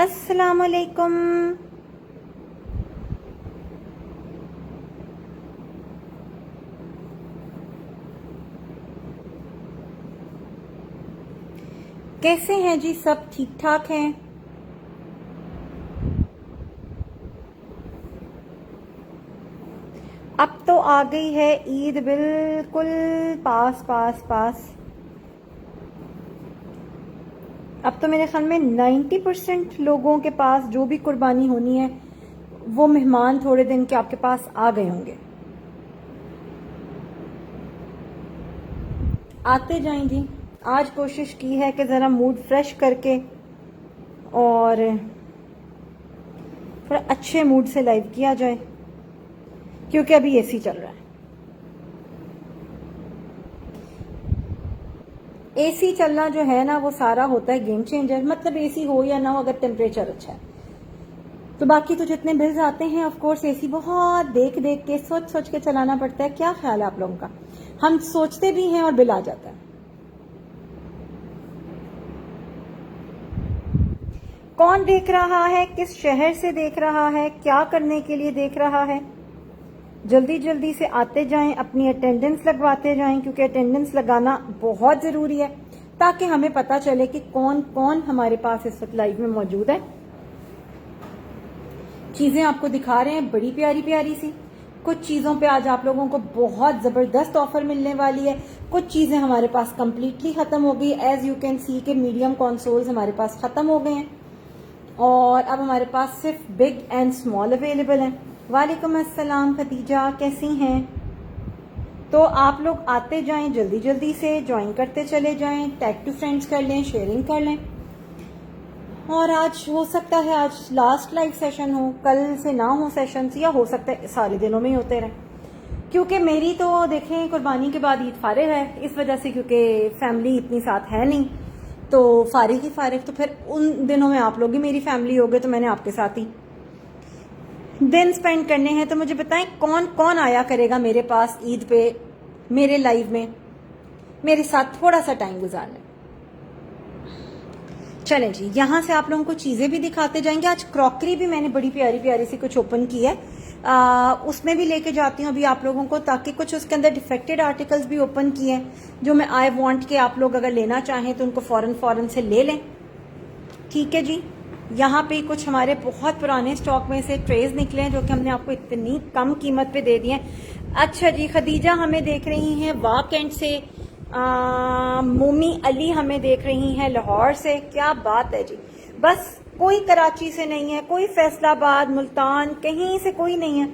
अस्सलामुअलैकुम। कैसे हैं जी? सब ठीक ठाक हैं? अब तो आ गई है ईद बिल्कुल पास पास पास। अब तो मेरे ख्याल में 90% लोगों के पास जो भी कुर्बानी होनी है वो मेहमान थोड़े दिन के आपके पास आ गए होंगे। आते जाएं जी। आज कोशिश की है कि ज़रा मूड फ्रेश करके और थोड़ा अच्छे मूड से लाइव किया जाए, क्योंकि अभी एसी चल रहा है। एसी चलना जो है ना वो सारा होता है गेम चेंजर। मतलब एसी हो या ना हो, अगर टेम्परेचर अच्छा है तो बाकी तो जितने बिल्स आते हैं ऑफ कोर्स एसी बहुत देख देख के सोच सोच के चलाना पड़ता है। क्या ख्याल है आप लोगों का? हम सोचते भी हैं और बिल आ जाता है। कौन देख रहा है? किस शहर से देख रहा है? क्या करने के लिए देख रहा है? जल्दी जल्दी से आते जाएं, अपनी अटेंडेंस लगवाते जाएं, क्योंकि अटेंडेंस लगाना बहुत ज़रूरी है ताकि हमें पता चले कि कौन कौन हमारे पास इस वक्त लाइव में मौजूद है। चीज़ें आपको दिखा रहे हैं बड़ी प्यारी प्यारी सी। कुछ चीज़ों पे आज आप लोगों को बहुत ज़बरदस्त ऑफर मिलने वाली है। कुछ चीज़ें हमारे पास कम्प्लीटली ख़त्म हो गई। एज यू कैन सी के मीडियम कंसोल्स हमारे पास ख़त्म हो गए हैं और अब हमारे पास सिर्फ बिग एंड स्मॉल अवेलेबल हैं। वालेकुम अस्सलाम खदीजा, कैसी हैं? तो आप लोग आते जाएं, जल्दी जल्दी से ज्वाइन करते चले जाएं, टैग टू फ्रेंड्स कर लें, शेयरिंग कर लें। और आज हो सकता है आज लास्ट लाइव सेशन हो, कल से ना हो सेशंस, या हो सकता है सारे दिनों में ही होते रहें, क्योंकि मेरी तो देखें कुर्बानी के बाद ईद फारिग है इस वजह से, क्योंकि फैमिली इतनी साथ है नहीं, तो फारिग ही फारिग। तो फिर उन दिनों में आप लोग ही मेरी फैमिली हो गए, तो मैंने आपके साथ ही दिन स्पेंड करने हैं। तो मुझे बताएं कौन कौन आया करेगा मेरे पास ईद पे मेरे लाइव में मेरे साथ थोड़ा सा टाइम गुजारने। चलें जी, यहाँ से आप लोगों को चीज़ें भी दिखाते जाएंगे। आज क्रॉकरी भी मैंने बड़ी प्यारी प्यारी सी कुछ ओपन की है, उसमें भी लेके जाती हूँ अभी आप लोगों को, ताकि कुछ उसके अंदर डिफेक्टेड आर्टिकल्स भी ओपन किए हैं जो मैं आई वांट के आप लोग अगर लेना चाहें तो उनको फौरन से ले लें। ठीक है जी। यहाँ पे कुछ हमारे बहुत पुराने स्टॉक में से ट्रेज निकले हैं जो कि हमने आपको इतनी कम कीमत पे दे दिए हैं। अच्छा जी, खदीजा हमें देख रही हैं वाक एंड से, मोमी अली हमें देख रही हैं लाहौर से। क्या बात है जी। बस कोई कराची से नहीं है, कोई फैसलाबाद, मुल्तान, कहीं से कोई नहीं है।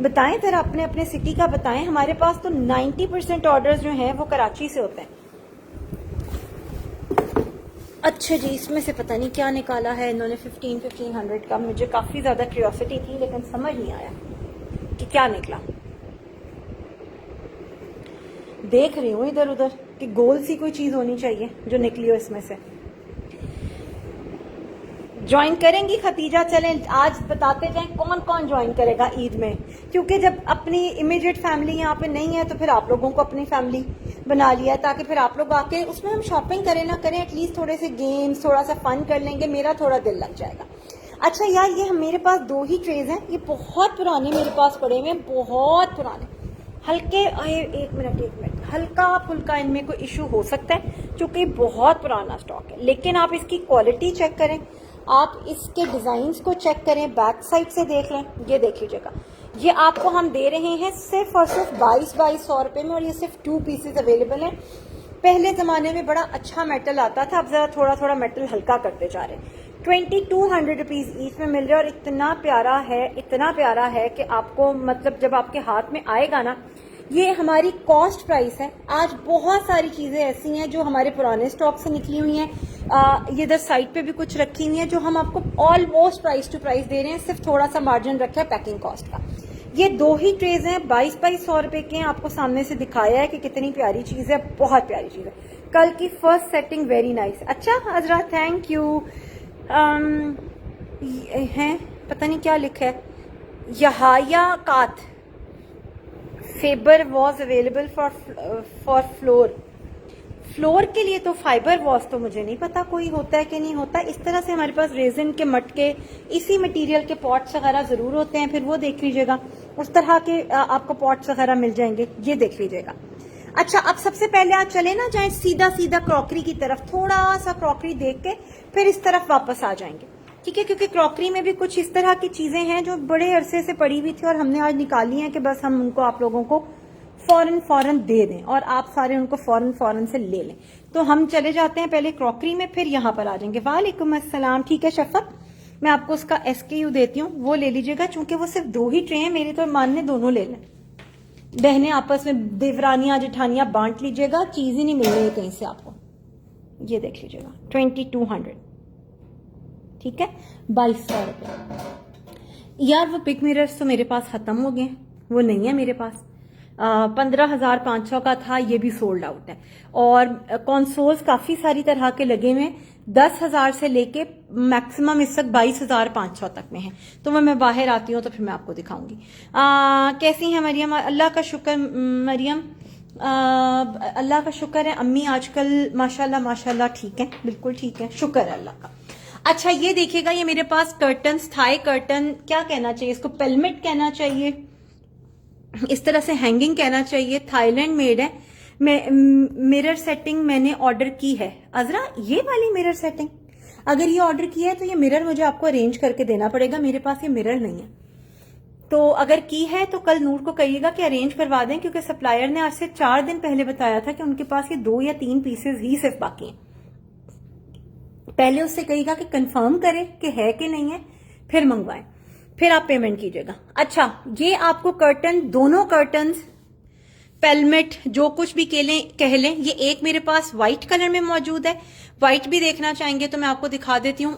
बताएं जरा अपने अपने सिटी का बताएं। हमारे पास तो 90% ऑर्डर्स जो हैं वो कराची से होते हैं। अच्छा जी, इसमें से पता नहीं क्या निकाला है इन्होंने 1500 का। मुझे काफ़ी ज़्यादा क्यूरियोसिटी थी लेकिन समझ नहीं आया कि क्या निकला। देख रही हूँ इधर उधर कि गोल सी कोई चीज़ होनी चाहिए जो निकली हो इसमें से। ज्वाइन करेंगी खतीजा? चलें आज बताते जाएं कौन कौन ज्वाइन करेगा ईद में, क्योंकि जब अपनी इमीडिएट फैमिली यहाँ पे नहीं है तो फिर आप लोगों को अपनी फैमिली बना लिया है, ताकि फिर आप लोग आके उसमें हम शॉपिंग करें ना करें, एटलीस्ट थोड़े से गेम्स, थोड़ा सा फन कर लेंगे, मेरा थोड़ा दिल लग जाएगा। अच्छा यार, ये मेरे पास 2 ही ट्रेज हैं, ये बहुत पुराने मेरे पास पड़े हुए हैं, बहुत पुराने। हल्के एक मिनट, हल्का फुल्का इनमें कोई इशू हो सकता है क्योंकि बहुत पुराना स्टॉक है, लेकिन आप इसकी क्वालिटी चेक करें, आप इसके डिजाइन्स को चेक करें, बैक साइड से देख लें। ये देख लीजिएगा, ये आपको हम दे रहे हैं सिर्फ और सिर्फ 2200 रुपये में, और ये सिर्फ 2 पीसेज अवेलेबल हैं। पहले ज़माने में बड़ा अच्छा मेटल आता था, अब ज़रा थोड़ा थोड़ा मेटल हल्का करते जा रहे हैं। 2200 रुपीज़ ईच में मिल रहा है और इतना प्यारा है कि आपको मतलब जब आपके हाथ में आएगा ना, ये हमारी कॉस्ट प्राइस है। आज बहुत सारी चीज़ें ऐसी हैं जो हमारे पुराने स्टॉक से निकली हुई हैं, ये इधर साइड पे भी कुछ रखी हुई हैं जो हम आपको ऑलमोस्ट प्राइस टू प्राइस दे रहे हैं, सिर्फ थोड़ा सा मार्जिन रखा है पैकिंग कॉस्ट का। ये 2 ही ट्रेज हैं, 2200 रुपए के हैं। आपको सामने से दिखाया है कि कितनी प्यारी चीज़ है, बहुत प्यारी चीज़ है। कल की फर्स्ट सेटिंग वेरी नाइस। अच्छा हजरा, थैंक यू। हैं पता नहीं क्या लिखा है, यहाया कात फेबर was available for floor floor के लिए तो फाइबर वॉश तो मुझे नहीं पता कोई होता है कि नहीं होता। इस तरह से हमारे पास रेजिन के मटके, इसी मटेरियल के पॉट्स वगैरह जरूर होते हैं, फिर वो देख लीजिएगा। उस तरह के आपको पॉट्स वगैरह मिल जाएंगे, ये देख लीजिएगा। अच्छा, अब सबसे पहले आप चले ना जाए सीधा सीधा क्रॉकरी की तरफ, थोड़ा सा क्रॉकरी देख के फिर इस तरफ वापस आ जाएंगे, ठीक है? क्योंकि क्रॉकरी में भी कुछ इस तरह की चीजें हैं जो बड़े अरसे से पड़ी हुई थी और हमने आज निकाली हैं कि बस हम उनको आप लोगों को फौरन दे दें और आप सारे उनको फौरन से ले लें। तो हम चले जाते हैं पहले क्रॉकरी में, फिर यहां पर आ जाएंगे। वालेकुम अस्सलाम। ठीक है शफक, मैं आपको उसका SKU देती हूँ, वो ले लीजिएगा। चूंकि वो सिर्फ 2 ही ट्रे हैं मेरी, तो मानने दोनों ले लें। बहनें आपस में देवरानियां जेठानियां बांट लीजिएगा, चीज ही नहीं मिल रही है कहीं से आपको। ये देख लीजिएगा 2200, ठीक है, 2200 रुपये। यार वो पिक मिरर्स तो मेरे पास खत्म हो गए, वो नहीं है मेरे पास। 15,500 का था, ये भी सोल्ड आउट है। और कंसोल्स काफी सारी तरह के लगे हुए, 10,000 से लेके मैक्सिमम इस तक 22,500 तक में है। तो मैं बाहर आती हूँ तो फिर मैं आपको दिखाऊंगी। कैसी है मरियम? अल्लाह का शुक्र मरियम, अल्लाह का शुक्र है। अम्मी आजकल माशाल्लाह ठीक है, बिल्कुल ठीक है, शुक्र है अल्लाह का। अच्छा ये देखिएगा, ये मेरे पास कर्टन्स, थाई कर्टन क्या कहना चाहिए इसको, पेलमेट कहना चाहिए, इस तरह से हैंगिंग कहना चाहिए, थाईलैंड मेड है। मिरर सेटिंग मैंने ऑर्डर की है। अजरा ये वाली मिरर सेटिंग अगर ये ऑर्डर की है तो ये मिरर मुझे आपको अरेंज करके देना पड़ेगा, मेरे पास ये मिरर नहीं है। तो अगर की है तो कल नूर को कहिएगा कि अरेंज करवा दें, क्योंकि सप्लायर ने आज से 4 दिन पहले बताया था कि उनके पास ये 2 या 3 पीसेस ही सिर्फ बाकी हैं। पहले उससे कहिएगा कि कंफर्म करे कि है कि नहीं है, फिर मंगवाएं, फिर आप पेमेंट कीजिएगा। अच्छा, ये आपको कर्टन, दोनों कर्टन्स, पेलमेट, जो कुछ भी कह लें, ये एक मेरे पास व्हाइट कलर में मौजूद है। व्हाइट भी देखना चाहेंगे तो मैं आपको दिखा देती हूँ,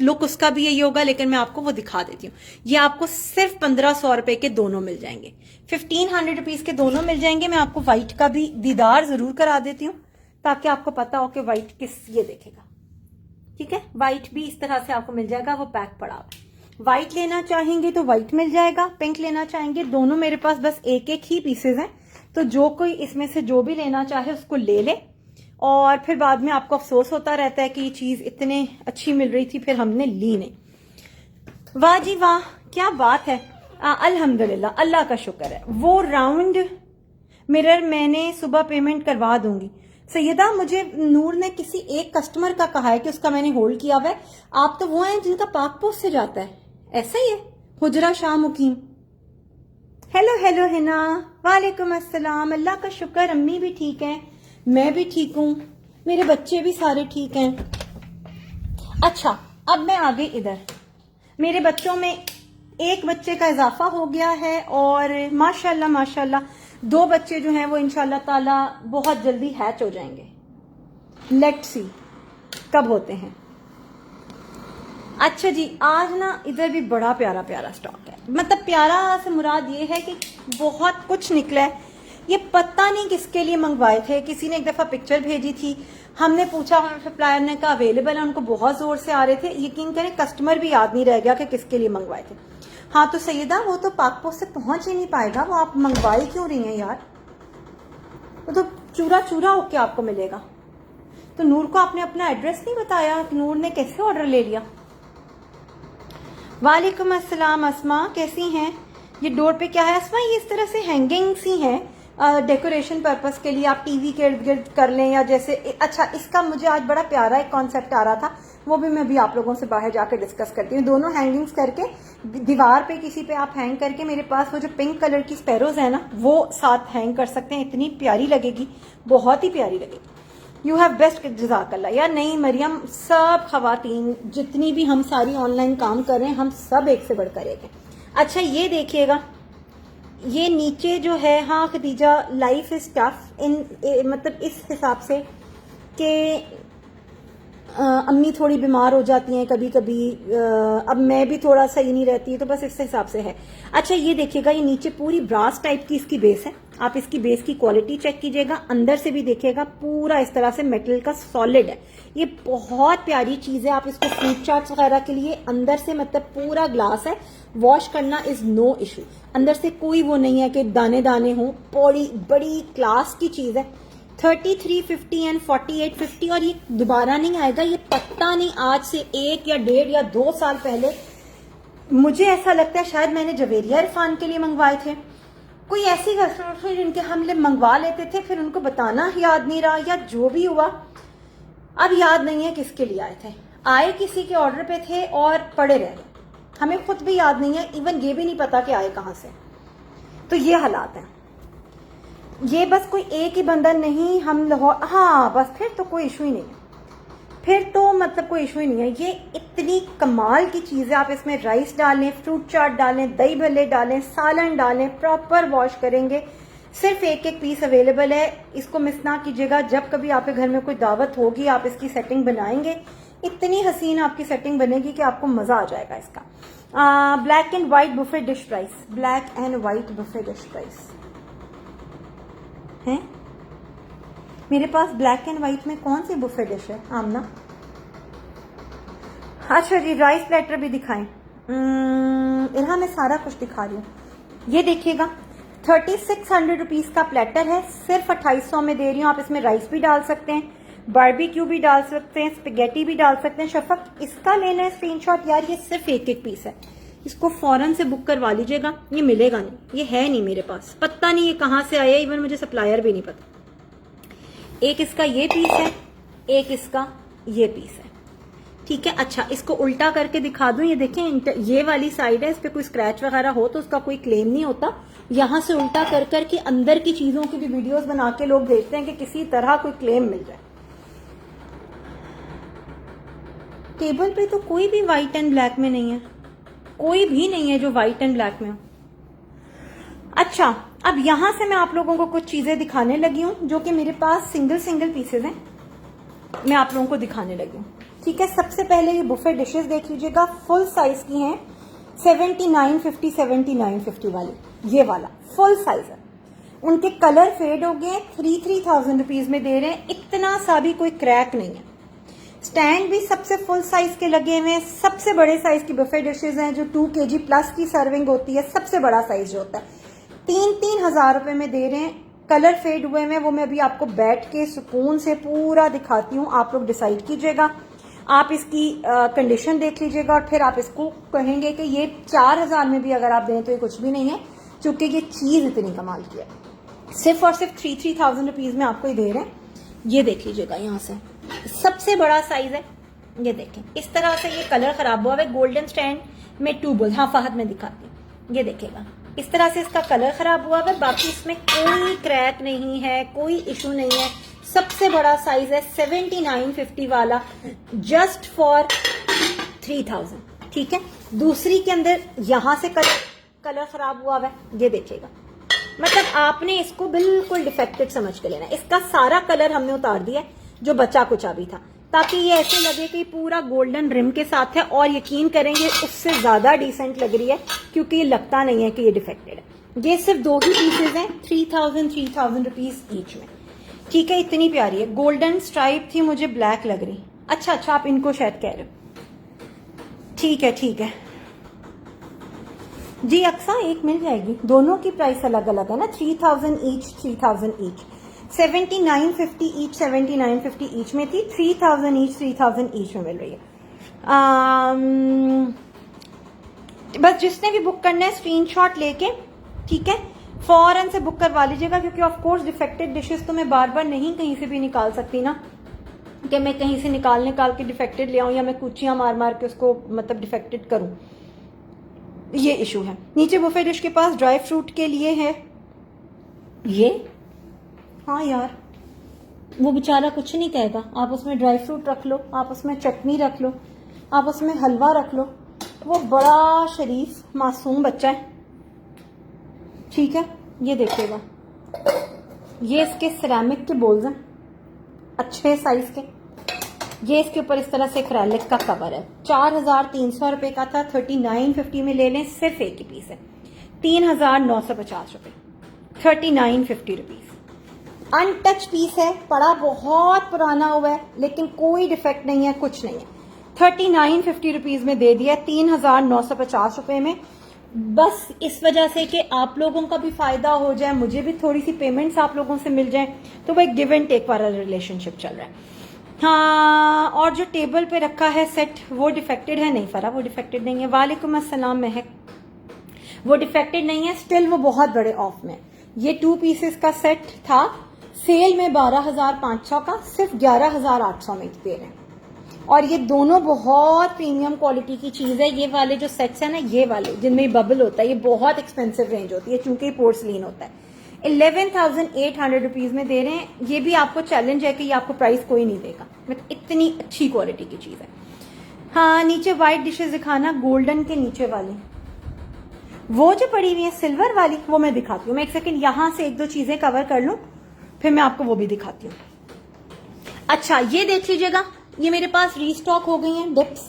लुक उसका भी यही होगा, लेकिन मैं आपको वो दिखा देती हूँ। ये आपको सिर्फ 1500 रुपए के दोनों मिल जाएंगे, 1500 रुपीज के दोनों मिल जाएंगे। मैं आपको व्हाइट का भी दीदार जरूर करा देती हूँ ताकि आपको पता हो कि व्हाइट किस, ये देखेगा, ठीक है? व्हाइट भी इस तरह से आपको मिल जाएगा, वो पैक पड़ा हुआ। व्हाइट लेना चाहेंगे तो व्हाइट मिल जाएगा, पिंक लेना चाहेंगे, दोनों मेरे पास बस एक ही पीसेज हैं। तो जो कोई इसमें से जो भी लेना चाहे उसको ले ले, और फिर बाद में आपको अफसोस होता रहता है कि ये चीज इतने अच्छी मिल रही थी फिर हमने ली नहीं। वाह जी वाह, क्या बात है, अल्हम्दुलिल्लाह, अल्लाह का शुक्र है। वो राउंड मिरर मैंने सुबह पेमेंट करवा दूंगी। सैयदा, मुझे नूर ने किसी एक कस्टमर का कहा है कि उसका मैंने होल्ड किया हुआ है। आप तो वो हैं जिनका पाक पोस्ट से जाता है, ऐसा ही है? हुजरा शाह मुकीम। हेलो हिना, वालेकुम अस्सलाम। अल्लाह का शुक्र, अम्मी भी ठीक है, मैं भी ठीक हूँ, मेरे बच्चे भी सारे ठीक हैं। अच्छा, अब मैं आ गई इधर। मेरे बच्चों में एक बच्चे का इजाफा हो गया है और माशाल्लाह 2 बच्चे जो हैं वो इंशाल्लाह ताला बहुत जल्दी हैच हो जाएंगे। लेट्स सी कब होते हैं। अच्छा जी, आज ना इधर भी बड़ा प्यारा स्टॉक है। मतलब प्यारा से मुराद ये है कि बहुत कुछ निकला है। ये पता नहीं किसके लिए मंगवाए थे, किसी ने एक दफा पिक्चर भेजी थी, हमने पूछा, सप्लायर ने कहा अवेलेबल है, उनको बहुत जोर से आ रहे थे। यकीन करें कस्टमर भी याद नहीं रह गया कि किसके लिए मंगवाए थे। हाँ तो सैयदा, वो तो पाक पोस्ट से पहुंच ही नहीं पाएगा, वो आप मंगवाई क्यों रही हैं यार? वो तो चूरा होके आपको मिलेगा। तो नूर को आपने अपना एड्रेस नहीं बताया, नूर ने कैसे ऑर्डर ले लिया? वालेकुम अस्सलाम अस्मा, कैसी हैं? ये डोर पे क्या है अस्मा? ये इस तरह से हैंगिंग सी हैं, डेकोरेशन पर्पस के लिए आप टीवी के इर्द गिर्द कर लें, या जैसे अच्छा इसका मुझे आज बड़ा प्यारा एक कॉन्सेप्ट आ रहा था, वो भी मैं भी आप लोगों से बाहर जाकर डिस्कस करती हूँ। दोनों हैंगिंग्स करके दीवार पे किसी पे आप हैंग करके, मेरे पास वो जो पिंक कलर की स्पैरोज है ना, वो साथ हैंग कर सकते हैं। इतनी प्यारी लगेगी, बहुत ही प्यारी लगेगी। यू हैव बेस्ट, जज़ाकल्लाह। यार नहीं मरियम, सब खवातीन जितनी भी हम सारी ऑनलाइन काम कर रहे हैं, हम सब एक से बढ़कर एक हैं। अच्छा ये देखिएगा, ये नीचे जो है, हाँ खदीजा, लाइफ इज टफ मतलब इस हिसाब से कि अम्मी थोड़ी बीमार हो जाती हैं कभी कभी, अब मैं भी थोड़ा सही नहीं रहती, तो बस इस हिसाब से है। अच्छा ये देखिएगा, ये नीचे पूरी ब्रास टाइप की इसकी बेस है। आप इसकी बेस की क्वालिटी चेक कीजिएगा, अंदर से भी देखिएगा, पूरा इस तरह से मेटल का सॉलिड है। ये बहुत प्यारी चीज है। आप इसको फ्रूट चाट्स वगैरह के लिए अंदर से, मतलब पूरा ग्लास है, वॉश करना इज नो इशू। अंदर से कोई वो नहीं है कि दाने दाने हों, बड़ी क्लास की चीज है। 3350 एंड 4850, और ये दोबारा नहीं आएगा। ये पता नहीं आज से 1 या 1.5 या 2 साल पहले मुझे ऐसा लगता है शायद मैंने जवेरिया इरफान के लिए मंगवाए थे। कोई ऐसी कस्टमर जिनके हम लोग मंगवा लेते थे, फिर उनको बताना याद नहीं रहा या जो भी हुआ, अब याद नहीं है किसके लिए आए थे। आए किसी के ऑर्डर पे थे और पड़े रह गए, हमें खुद भी याद नहीं है, इवन ये भी नहीं पता कि आए कहाँ से। तो ये हालात हैं। ये बस कोई एक ही बंदा नहीं, हम लाहौर, हाँ बस फिर तो कोई इशू ही नहीं है, फिर तो मतलब कोई इशू ही नहीं है। ये इतनी कमाल की चीज़ है। आप इसमें राइस डालें, फ्रूट चाट डालें, दही भल्ले डालें, सालन डालें, प्रॉपर वॉश करेंगे। सिर्फ एक एक पीस अवेलेबल है, इसको मिस ना कीजिएगा। जब कभी आपके घर में कोई दावत होगी, आप इसकी सेटिंग बनाएंगे, इतनी हसीन आपकी सेटिंग बनेगी कि आपको मजा आ जाएगा इसका। Black and white buffet dish price, black and white buffet dish price है मेरे पास। ब्लैक एंड व्हाइट में कौन सी बुफे डिश है आमना? अच्छा जी, राइस प्लेटर भी दिखाएं। इन्हा मैं सारा कुछ दिखा रही हूँ। ये देखिएगा 3600 रुपीज का प्लेटर है, सिर्फ 2800 में दे रही हूँ। आप इसमें राइस भी डाल सकते हैं, बारबेक्यू भी डाल सकते हैं, स्पेगेटी भी डाल सकते हैं। शफक, इसका लेना है स्क्रीनशॉट यार, ये सिर्फ एक एक पीस है, इसको फौरन से बुक करवा लीजिएगा। ये मिलेगा नहीं, ये है नहीं मेरे पास, पता नहीं ये कहाँ से आया, इवन मुझे सप्लायर भी नहीं पता। एक इसका ये पीस है, एक इसका ये पीस है, ठीक है। अच्छा, इसको उल्टा करके दिखा दूं, ये देखें, ये वाली साइड है, इस पे कोई स्क्रैच वगैरह हो तो उसका कोई क्लेम नहीं होता। यहां से उल्टा कर करके अंदर की चीजों की भी वीडियोस बना के लोग भेजते हैं कि किसी तरह कोई क्लेम मिल जाए। टेबल पे तो कोई भी व्हाइट एंड ब्लैक में नहीं है, कोई भी नहीं है जो व्हाइट एंड ब्लैक में हो। अच्छा, अब यहां से मैं आप लोगों को कुछ चीजें दिखाने लगी हूं जो कि मेरे पास सिंगल सिंगल पीसेज हैं, मैं आप लोगों को दिखाने लगी हूं, ठीक है। सबसे पहले ये बुफे डिशेस देख लीजिएगा, फुल साइज की हैं, 7950 7950 वाली, ये वाला फुल साइज है। उनके कलर फेड हो गए, 3000 रुपीज में दे रहे हैं, इतना सा भी कोई क्रैक नहीं है। स्टैंड भी सबसे फुल साइज के लगे हुए हैं, सबसे बड़े साइज की बुफे डिशेज हैं जो 2 kg प्लस की सर्विंग होती है, सबसे बड़ा साइज जो होता है। 3-3 हजार रुपए में दे रहे हैं। कलर फेड हुए में वो मैं अभी आपको बैठ के सुकून से पूरा दिखाती हूँ, आप लोग डिसाइड कीजिएगा। आप इसकी कंडीशन देख लीजिएगा और फिर आप इसको कहेंगे कि ये 4000 में भी अगर आप दें तो ये कुछ भी नहीं है, क्योंकि ये चीज इतनी कमाल की है। सिर्फ और सिर्फ 3000 रुपीज में आपको ये दे रहे हैं। ये देख लीजिएगा, यहाँ से सबसे बड़ा साइज है, ये देखें। इस तरह से ये कलर खराब हुआ है, गोल्डन स्टैंड में 2 बोल, हाँ फहद में दिखाती हूँ, ये देखेगा। इस तरह से इसका कलर खराब हुआ है, बाकी इसमें कोई क्रैक नहीं है, कोई इशू नहीं है। सबसे बड़ा साइज है 7950 वाला, जस्ट फॉर 3000, ठीक है। दूसरी के अंदर यहां से कलर खराब हुआ है, ये देखिएगा। मतलब आपने इसको बिल्कुल डिफेक्टेड समझ के लेना। इसका सारा कलर हमने उतार दिया जो बचा कुचा भी था, ताकि ये ऐसे लगे कि पूरा गोल्डन रिम के साथ है, और यकीन करेंगे उससे ज्यादा डिसेंट लग रही है, क्योंकि ये लगता नहीं है कि ये डिफेक्टेड है। ये सिर्फ 2 ही पीसेज हैं, 3000 रुपीज ईच में, ठीक है। इतनी प्यारी है, गोल्डन स्ट्राइप थी, मुझे ब्लैक लग रही। अच्छा, आप इनको शायद कह रहे हो, ठीक है ठीक है जी। अक्सा एक मिल जाएगी, दोनों की प्राइस अलग अलग है ना, 3000 ईच, 3000 ईच। 7950 ईच 7950 ईच में थी, 3000 ईच में मिल रही है। बस जिसने भी बुक करना है स्क्रीनशॉट लेके, ठीक है, फौरन से बुक करवा लीजिएगा, क्योंकि ऑफ कोर्स डिफेक्टेड डिशेस तो मैं बार बार नहीं कहीं से भी निकाल सकती ना, कि मैं कहीं से निकाल के डिफेक्टेड ले आऊं, या मैं कुचियां मार मार के उसको मतलब डिफेक्टेड करूं, ये इशू है। नीचे बुफे डिश के पास ड्राई फ्रूट के लिए है ये, हाँ यार वो बेचारा कुछ नहीं कहेगा, आप उसमें ड्राई फ्रूट रख लो, आप उसमें चटनी रख लो, आप उसमें हलवा रख लो, वो बड़ा शरीफ मासूम बच्चा है, ठीक है। ये देखिएगा, ये इसके सिरेमिक के बोल्स हैं, अच्छे साइज के। ये इसके ऊपर इस तरह से एक्रेलिक का कवर है, 4300 रुपए का था, 3950 में ले लें, सिर्फ एक ही पीस है, 3950 रुपए, 3950 रुपीज। अनटच पीस है, पड़ा बहुत पुराना हुआ है, लेकिन कोई डिफेक्ट नहीं है, कुछ नहीं है। 3950 रुपीज में दे दिया, 3950 रुपए में। बस इस वजह से कि आप लोगों का भी फायदा हो जाए, मुझे भी थोड़ी सी पेमेंट्स आप लोगों से मिल जाए, तो वो एक गिव एंड टेक वाला रिलेशनशिप चल रहा है। हाँ, और जो टेबल पे रखा है सेट वो डिफेक्टेड है? नहीं फरा, वो डिफेक्टेड नहीं है। वालेकुम अस्सलाम महक, वो डिफेक्टेड नहीं है, स्टिल वो बहुत बड़े ऑफ में। ये 2 पीसेस का सेट था, सेल में 12,500 का सिर्फ 11,800 में दे रहे हैं। और ये दोनों बहुत प्रीमियम क्वालिटी की चीज है। ये वाले जो सेट्स है ना, ये वाले जिनमें बबल होता है, ये बहुत एक्सपेंसिव रेंज होती है चूंकि पोर्सलिन होता है। 11,800 रुपीज में दे रहे हैं। ये भी आपको चैलेंज है कि ये आपको प्राइस कोई नहीं देगा, इतनी अच्छी क्वालिटी की चीज है। हाँ, नीचे व्हाइट डिशेस दिखाना, गोल्डन के नीचे वाली वो जो पड़ी हुई है सिल्वर वाली, वो मैं दिखाती हूँ। मैं एक सेकंड यहां से 1-2 चीजें कवर कर लूं, फिर मैं आपको वो भी दिखाती हूँ। अच्छा, ये देख लीजिएगा, ये मेरे पास रीस्टॉक हो गई हैं डिप्स।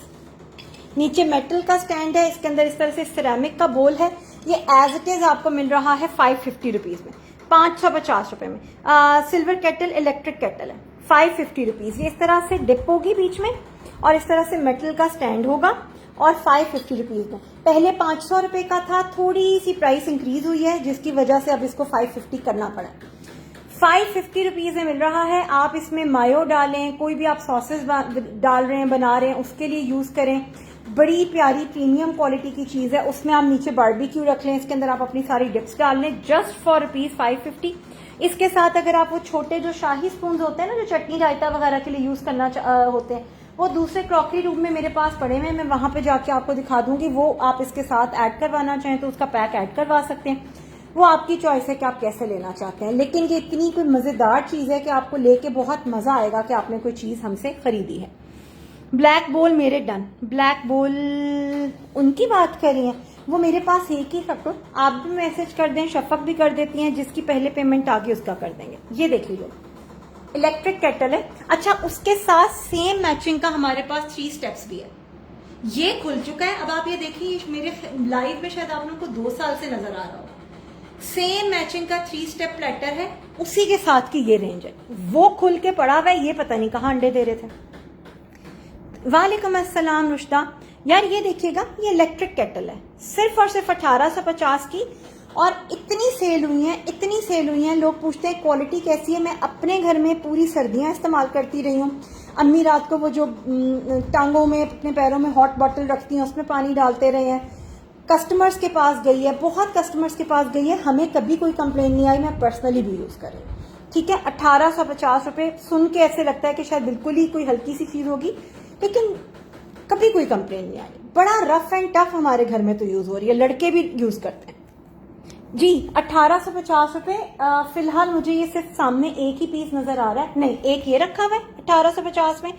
नीचे मेटल का स्टैंड है, इसके अंदर इस तरह से सिरेमिक का बोल है। ये एज इट इज आपको मिल रहा है 550 रुपीज में, 550 रुपए में। सिल्वर केटल, इलेक्ट्रिक केटल है, 550 रुपीज। ये इस तरह से डिप होगी बीच में और इस तरह से मेटल का स्टैंड होगा और 550 रुपीज में। पहले 500 रुपए का था, थोड़ी सी प्राइस इंक्रीज हुई है जिसकी वजह से अब इसको 550 करना पड़ा। 550 रुपीज में मिल रहा है। आप इसमें मायो डालें, कोई भी आप सॉसेस डाल रहे हैं, बना रहे हैं, उसके लिए यूज करें। बड़ी प्यारी प्रीमियम क्वालिटी की चीज है। उसमें आप नीचे बारबेक्यू रख लें, इसके अंदर आप अपनी सारी डिप्स डाल लें, जस्ट फॉर ₹550। इसके साथ अगर आप वो छोटे जो शाही स्पून होते हैं ना, जो चटनी रायता वगैरह के लिए यूज करना होते हैं, वो दूसरे क्रॉकरी रूम में मेरे पास पड़े हुए हैं, मैं वहां पे जाके आपको दिखा दूंगी। वो आप इसके साथ ऐड करवाना चाहें तो उसका पैक ऐड करवा सकते हैं। वो आपकी चॉइस है कि आप कैसे लेना चाहते हैं। लेकिन ये इतनी कोई मजेदार चीज है कि आपको लेके बहुत मजा आएगा कि आपने कोई चीज हमसे खरीदी है। ब्लैक बोल मेरे डन। ब्लैक बोल उनकी बात करी है, वो मेरे पास एक ही कटो, आप भी मैसेज कर दें, शफक भी कर देती हैं, जिसकी पहले पेमेंट आ गई उसका कर देंगे। ये देख लीजिए, इलेक्ट्रिक केटल है। अच्छा, उसके साथ सेम मैचिंग का हमारे पास 3 स्टेप्स भी है। ये खुल चुका है। अब आप ये देखिए, मेरे लाइव में शायद आप लोगों को 2 साल से नजर आ रहा हो। सेम मैचिंग का 3 स्टेप प्लेटर है, उसी के साथ की ये रेंज है। वो खुल के पड़ा हुआ है, ये पता नहीं कहाँ अंडे दे रहे थे। वालेकुम अस्सलाम रुश्ता। यार ये देखिएगा, ये इलेक्ट्रिक केटल है, सिर्फ और सिर्फ 1850 की। और इतनी सेल हुई है, इतनी सेल हुई है, लोग पूछते हैं क्वालिटी कैसी है। मैं अपने घर में पूरी सर्दियां इस्तेमाल करती रही हूँ। अम्मी रात को वो जो टांगों में, अपने पैरों में हॉट बॉटल रखती हैं, उसमें पानी डालते रहे हैं। कस्टमर्स के पास गई है, बहुत कस्टमर्स के पास गई है, हमें कभी कोई कंप्लेन नहीं आई। मैं पर्सनली भी यूज कर रही हूँ। ठीक है, 1850 रुपए सुन के ऐसे लगता है कि शायद बिल्कुल ही कोई हल्की सी चीज होगी, लेकिन कभी कोई कंप्लेन नहीं आई। बड़ा रफ एंड टफ हमारे घर में तो यूज हो रही है, लड़के भी यूज करते हैं जी। 1850 रुपए। फिलहाल मुझे ये सिर्फ सामने एक ही पीस नजर आ रहा है। नहीं, एक ये रखा हुआ है 1850 में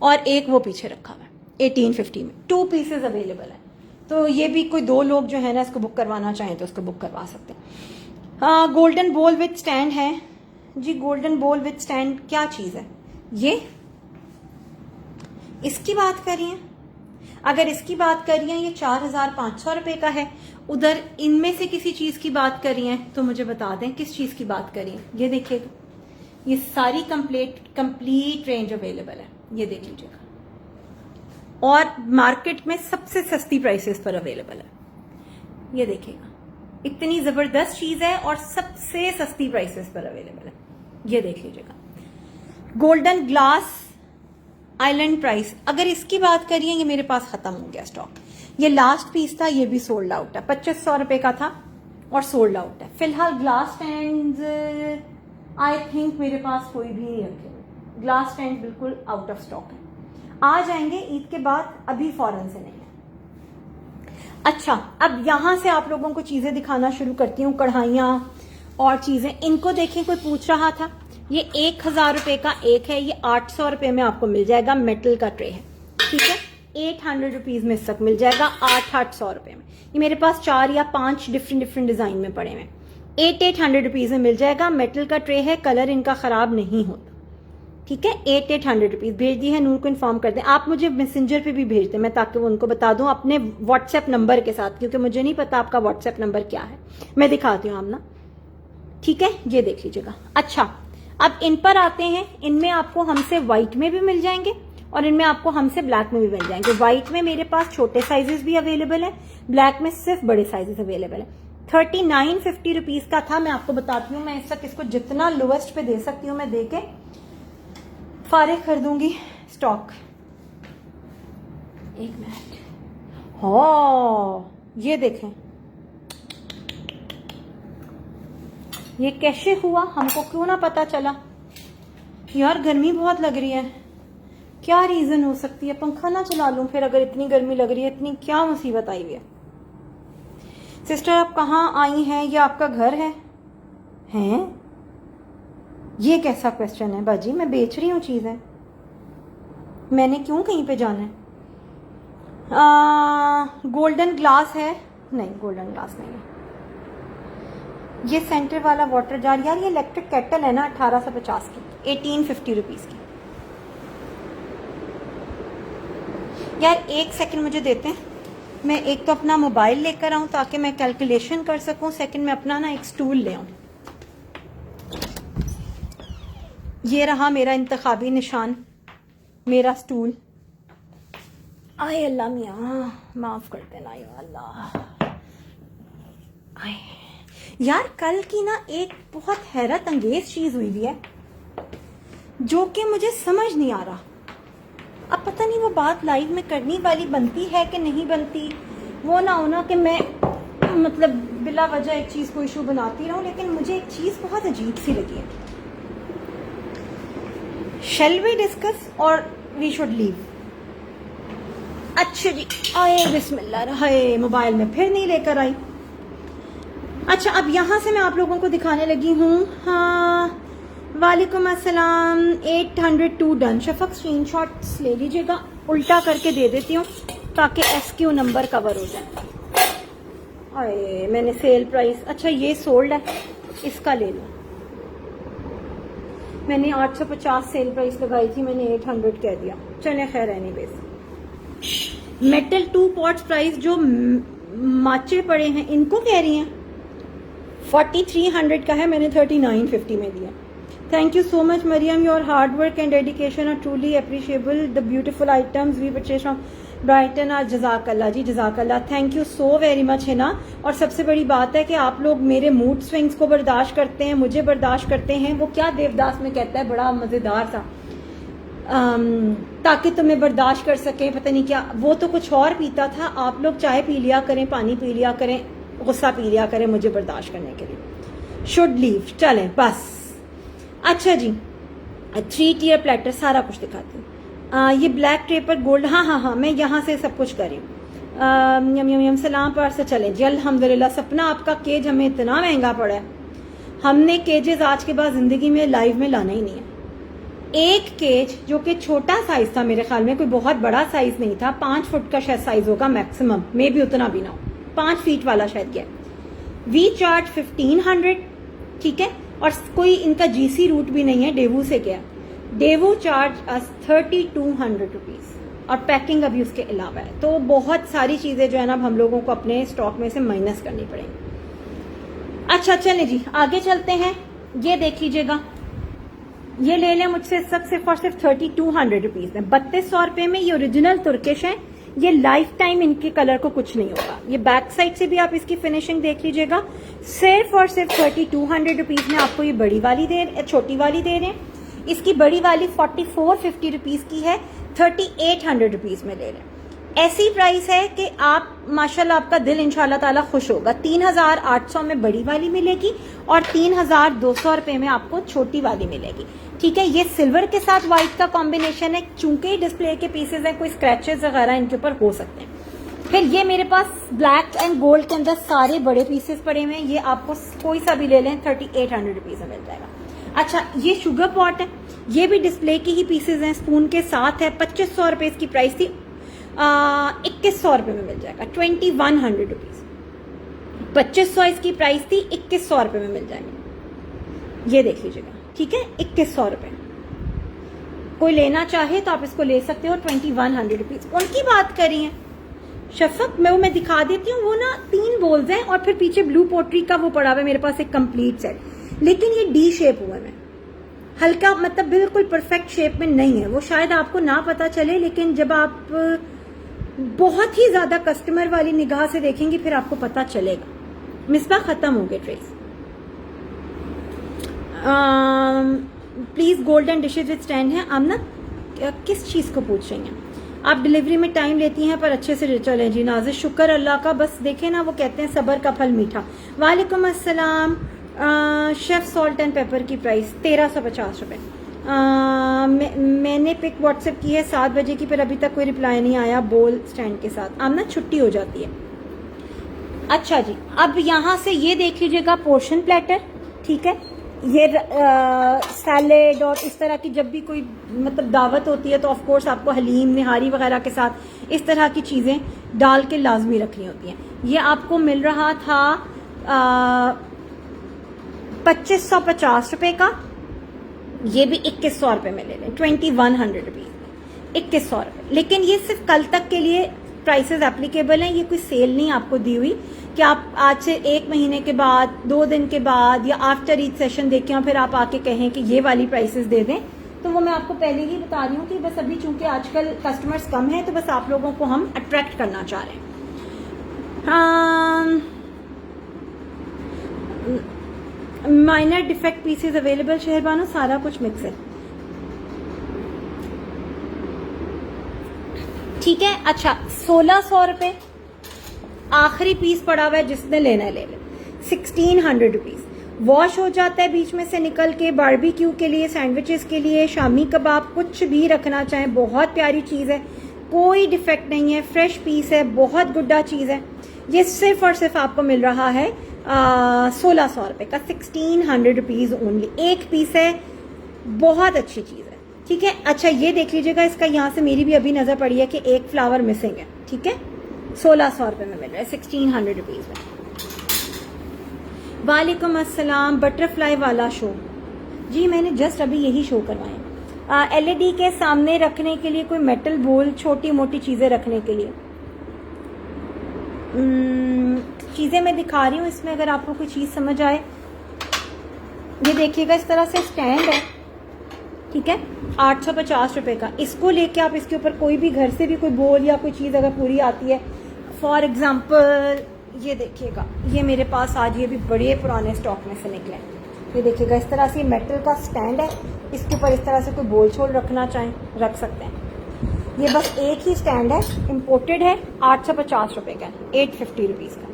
और एक वो पीछे रखा हुआ है 1850 में। 2 पीसेस अवेलेबल है, तो ये भी कोई 2 लोग जो है ना इसको बुक करवाना चाहें तो इसको बुक करवा सकते हैं। गोल्डन बोल विद स्टैंड है जी। गोल्डन बोल विद स्टैंड क्या चीज है ये? इसकी बात करिए, अगर इसकी बात करिए, ये 4,500 रुपए का है। उधर इनमें से किसी चीज की बात करिए तो मुझे बता दें किस चीज की बात करिए। ये देखिएगा, ये सारी कंप्लीट रेंज अवेलेबल है, ये देख लीजिएगा। और मार्केट में सबसे सस्ती प्राइसेस पर अवेलेबल है। ये देखिएगा, इतनी जबरदस्त चीज है और सबसे सस्ती प्राइसेस पर अवेलेबल है। ये देख लीजिएगा, गोल्डन ग्लास आइलैंड प्राइस। अगर इसकी बात करिए, ये मेरे पास खत्म हो गया स्टॉक। ये लास्ट पीस था, ये भी सोल्ड आउट है। 2500 रुपए का था और सोल्ड आउट है। फिलहाल ग्लास स्टैंड आई थिंक मेरे पास कोई भी नहीं रखे हुए। ग्लास स्टैंड बिल्कुल आउट ऑफ स्टॉक है, आ जाएंगे ईद के बाद, अभी फौरन से नहीं है। अच्छा, अब यहां से आप लोगों को चीजें दिखाना शुरू करती हूँ। कढ़ाइयां और चीजें, इनको देखें, कोई पूछ रहा था, ये 1000 रुपए का एक है, ये 800 रुपए में आपको मिल जाएगा। मेटल का ट्रे है, ठीक है, 800 रुपीज में तक मिल जाएगा, 800 रुपए में। ये मेरे पास 4 या 5 डिफरेंट डिजाइन में पड़े हुए, 800 रुपीज में मिल जाएगा। मेटल का ट्रे है, कलर इनका खराब नहीं होता, ठीक है। 800 रुपीज भेज दी है। नूर को इन्फॉर्म कर दें, आप मुझे मैसेंजर पे भी भेज दें, मैं ताकि वो उनको बता दूं अपने व्हाट्सएप नंबर के साथ, क्योंकि मुझे नहीं पता आपका व्हाट्सएप नंबर क्या है। मैं दिखाती हूँ आमना, ठीक है, ये देख लीजिएगा। अच्छा, अब इन पर आते हैं। इनमें आपको हमसे व्हाइट में भी मिल जाएंगे और इनमें आपको हमसे ब्लैक में भी मिल जाएंगे। व्हाइट में मेरे पास छोटे साइजेस भी अवेलेबल है, ब्लैक में सिर्फ बड़े साइजेस अवेलेबल है। 3950 रुपीज का था। मैं आपको बताती हूँ, मैं इस तक इसको जितना लोएस्ट पे दे सकती हूँ मैं दे के फारिग कर दूंगी स्टॉक। एक मिनट, हाँ ये देखें, ये कैसे हुआ हमको क्यों ना पता चला यार। गर्मी बहुत लग रही है, क्या रीजन हो सकती है? पंखा ना चला लूं फिर अगर इतनी गर्मी लग रही है? इतनी क्या मुसीबत आई हुई है? सिस्टर आप कहाँ आई हैं? ये आपका घर है? हैं? ये कैसा क्वेश्चन है बाजी? मैं बेच रही हूँ चीजें, मैंने क्यों कहीं पे जाना है? गोल्डन ग्लास है? नहीं गोल्डन ग्लास नहीं है। ये सेंटर वाला वाटर जार, यार ये इलेक्ट्रिक केटल है ना 1850 की, 1850 रुपीज की। यार एक सेकंड मुझे देते हैं, मैं एक तो अपना मोबाइल लेकर आऊं ताकि मैं कैलकुलेशन कर सकूं, सेकंड में अपना ना एक स्टूल ले आऊं। ये रहा मेरा इंतखाबी निशान, मेरा स्टूल। आए अल्लाह मियाँ माफ कर देना या अल्लाह। आए यार कल की ना एक बहुत हैरत अंगेज चीज हुई है जो कि मुझे समझ नहीं आ रहा। अब पता नहीं वो बात लाइव में करनी वाली बनती है कि नहीं बनती, वो ना होना कि मैं मतलब बिला वजह एक चीज को इशू बनाती रहूं, लेकिन मुझे एक चीज बहुत अजीब सी लगी है। शैल वी डिस्कस और वी शुड लीव? अच्छा जी, आए बिस्मिल्लाह। हाय मोबाइल में फिर नहीं लेकर आई। अच्छा अब यहां से मैं आप लोगों को दिखाने लगी हूँ। हाँ वालेकुम अस्सलाम। 802 डन। शफक स्क्रीनशॉट्स ले लीजिएगा, उल्टा करके दे देती हूँ ताकि SQ नंबर कवर हो जाए। अरे मैंने सेल प्राइस, अच्छा ये सोल्ड है, इसका ले लो। मैंने 850 सेल प्राइस लगाई थी, मैंने 800 कह दिया। चले खैर एनीवेज। मेटल 2 पॉट्स प्राइस जो माचे पड़े हैं इनको कह रही हैं 4300 का है, मैंने 3950 में दिया। Thank you so much, Mariam. Your hard work and dedication are truly appreciable. The beautiful items we purchased from Brighton are जज़ाकल्लाह जी, जज़ाकल्लाह। Thank you so very much है ना। और सबसे बड़ी बात है कि आप लोग मेरे मूड स्विंग्स को बर्दाश्त करते हैं, मुझे बर्दाश्त करते हैं। वो क्या देवदास में कहता है बड़ा मज़ेदार सा, ताकि तुम्हें बर्दाश्त कर सके, पता नहीं क्या। वो तो कुछ और पीता था, आप लोग चाय पी लिया करें, पानी पी लिया करें, गुस्सा पी लिया करें मुझे बर्दाश्त करने के लिए। शुड लीव, चलें बस। अच्छा जी, 3 टियर प्लेटर सारा कुछ दिखाती हूँ। ये ब्लैक ट्रेपर गोल्ड, हाँ मैं यहाँ से सब कुछ करी। यम यम यम सलाम पर से चलें जी। अल्हम्दुलिल्लाह। सपना आपका केज हमें इतना महंगा पड़ा है, हमने केजेस आज के बाद जिंदगी में लाइव में लाना ही नहीं है। एक केज जो कि छोटा साइज था, मेरे ख्याल में कोई बहुत बड़ा साइज नहीं था, 5 फुट का शायद साइज होगा मैक्सिमम, मे भी उतना भी ना हो, 5 फीट वाला शायद। क्या वी चार्ज 1500, ठीक है। और कोई इनका GC रूट भी नहीं है, डेवू से गया। डेवू चार्ज अस 3200 रुपीज और पैकिंग अभी उसके अलावा है। तो बहुत सारी चीजें जो है ना हम लोगों को अपने स्टॉक में से माइनस करनी पड़ेंगी। अच्छा चले जी आगे चलते हैं। ये देख लीजिएगा, ये ले लें मुझसे सिर्फ और सिर्फ 3200 रुपीज में, 3200 रुपए में। ये ओरिजिनल तुर्किश है, ये लाइफ टाइम इनके कलर को कुछ नहीं होगा। ये बैक साइड से भी आप इसकी फिनिशिंग देख लीजिएगा। सिर्फ और सिर्फ 3200 रुपीज में आपको ये बड़ी वाली छोटी वाली दे रहे हैं। इसकी बड़ी वाली 4450 रुपीज की है, 3800 रुपीज में ले रहे हैं। ऐसी प्राइस है कि आप माशाल्लाह आपका दिल इंशाल्लाह ताला खुश होगा। 3800 में बड़ी वाली मिलेगी और 3200 रुपए में आपको छोटी वाली मिलेगी, ठीक है। ये सिल्वर के साथ व्हाइट का कॉम्बिनेशन है, चूंकि डिस्प्ले के पीसेस हैं, कोई स्क्रैचेस वगैरह इनके ऊपर हो सकते हैं। फिर ये मेरे पास ब्लैक एंड गोल्ड के अंदर सारे बड़े पीसेस पड़े हुए हैं, ये आपको कोई सा भी ले लें 3800 रुपीज में मिल जाएगा। अच्छा ये शुगर पॉट है, ये भी डिस्प्ले की ही पीसेस हैं, स्पून के साथ है। 2500 रुपए इसकी प्राइस थी, 2100 रुपए में मिल जाएगा, 2100 रुपीज। 2500 इसकी प्राइस थी, 2100 रुपए में मिल जाएंगे। ये देख लीजिएगा, ठीक है, 2100 रुपए। कोई लेना चाहे तो आप इसको ले सकते हो, 2100 रुपीज। उनकी बात करी है शफक, मैं दिखा देती हूँ। वो ना 3 बोल्स हैं और फिर पीछे ब्लू पोट्री का वो पड़ा हुआ है मेरे पास एक कंप्लीट सेट, लेकिन ये डी शेप हुआ है। हल्का मतलब बिल्कुल परफेक्ट शेप में नहीं है वो, शायद आपको ना पता चले, लेकिन जब आप बहुत ही ज्यादा कस्टमर वाली निगाह से देखेंगे फिर आपको पता चलेगा। मिसबा खत्म हो गए trace. Please golden dishes with stand है। आमना किस चीज को पूछ रही हैं आप? डिलीवरी में टाइम लेती हैं पर अच्छे से चले जी। नाजिर शुक्र अल्लाह का, बस देखे ना वो कहते हैं सबर का फल मीठा। वालेकुम अस्सलाम। शेफ सॉल्ट एंड पेपर की प्राइस 1350 रुपये। मैंने पिक व्हाट्सएप की है 7 बजे की, पर अभी तक कोई रिप्लाई नहीं आया बोल स्टैंड के साथ। आमना छुट्टी हो जाती है। अच्छा जी, अब यहाँ से ये देख लीजिएगा पोर्शन प्लेटर, ठीक है। ये सैलेड और इस तरह की जब भी कोई मतलब दावत होती है तो ऑफ कोर्स आपको हलीम निहारी वगैरह के साथ इस तरह की चीज़ें डाल के लाजमी रखनी होती हैं। ये आपको मिल रहा था 2550 रुपये का, ये भी 2100 रुपये में ले लें, 2100 रुपीज़ 2100 रुपये। लेकिन ये सिर्फ कल तक के लिए प्राइसेस एप्लीकेबल हैं, ये कोई सेल नहीं आपको दी हुई कि आप आज से 1 महीने के बाद 2 दिन के बाद या आफ्टर ईद सेशन देखें और फिर आप आके कहें कि ये वाली प्राइसेस दे दें। तो वो मैं आपको पहले ही बता रही हूँ कि बस अभी चूंकि आजकल कस्टमर्स कम हैं तो बस आप लोगों को हम अट्रैक्ट करना चाह रहे हैं। Minor defect pieces available Shehrbano, सारा कुछ मिक्स है, ठीक है। अच्छा 1600 रुपये आखिरी पीस पड़ा हुआ है, जिसने लेना है ले ले। 1600 रुपीज वॉश हो जाता है बीच में से निकल के, बारबेक्यू के लिए, सैंडविचेस के लिए, शामी कबाब, कुछ भी रखना चाहें। बहुत प्यारी चीज़ है, कोई डिफेक्ट नहीं है, फ्रेश पीस है, बहुत गुड्डा चीज़ है। ये सिर्फ और सिर्फ आपको मिल रहा है 1600 रुपये का, 1600 रुपीज़ ओनली। एक पीस है, बहुत अच्छी चीज़ है, ठीक है। अच्छा ये देख लीजिएगा, इसका यहाँ से मेरी भी अभी नज़र पड़ी है कि एक फ्लावर मिसिंग है, ठीक है। 1600 रुपये में मिल रहा है, 1600 रुपीज़ में। वालेकुम अस्सलाम। बटरफ्लाई वाला शो जी, मैंने जस्ट अभी यही शो करवाया। LED के सामने रखने के लिए कोई मेटल बोल, छोटी मोटी चीज़ें रखने के लिए चीज़ें मैं दिखा रही हूँ। इसमें अगर आपको कोई चीज़ समझ आए, ये देखिएगा इस तरह से स्टैंड है, ठीक है, 850 रुपये का। इसको लेके आप इसके ऊपर कोई भी घर से भी कोई बोल या कोई चीज़ अगर पूरी आती है, फॉर एग्जाम्पल ये देखिएगा, ये मेरे पास आज ये भी बड़े पुराने स्टॉक में से निकले। ये देखिएगा इस तरह से मेटल का स्टैंड है, इसके ऊपर इस तरह से कोई बोल छोल रखना चाहें रख सकते हैं। ये बस एक ही स्टैंड है, इम्पोर्टेड है, 850 रुपये का, 850 रुपीज़ का,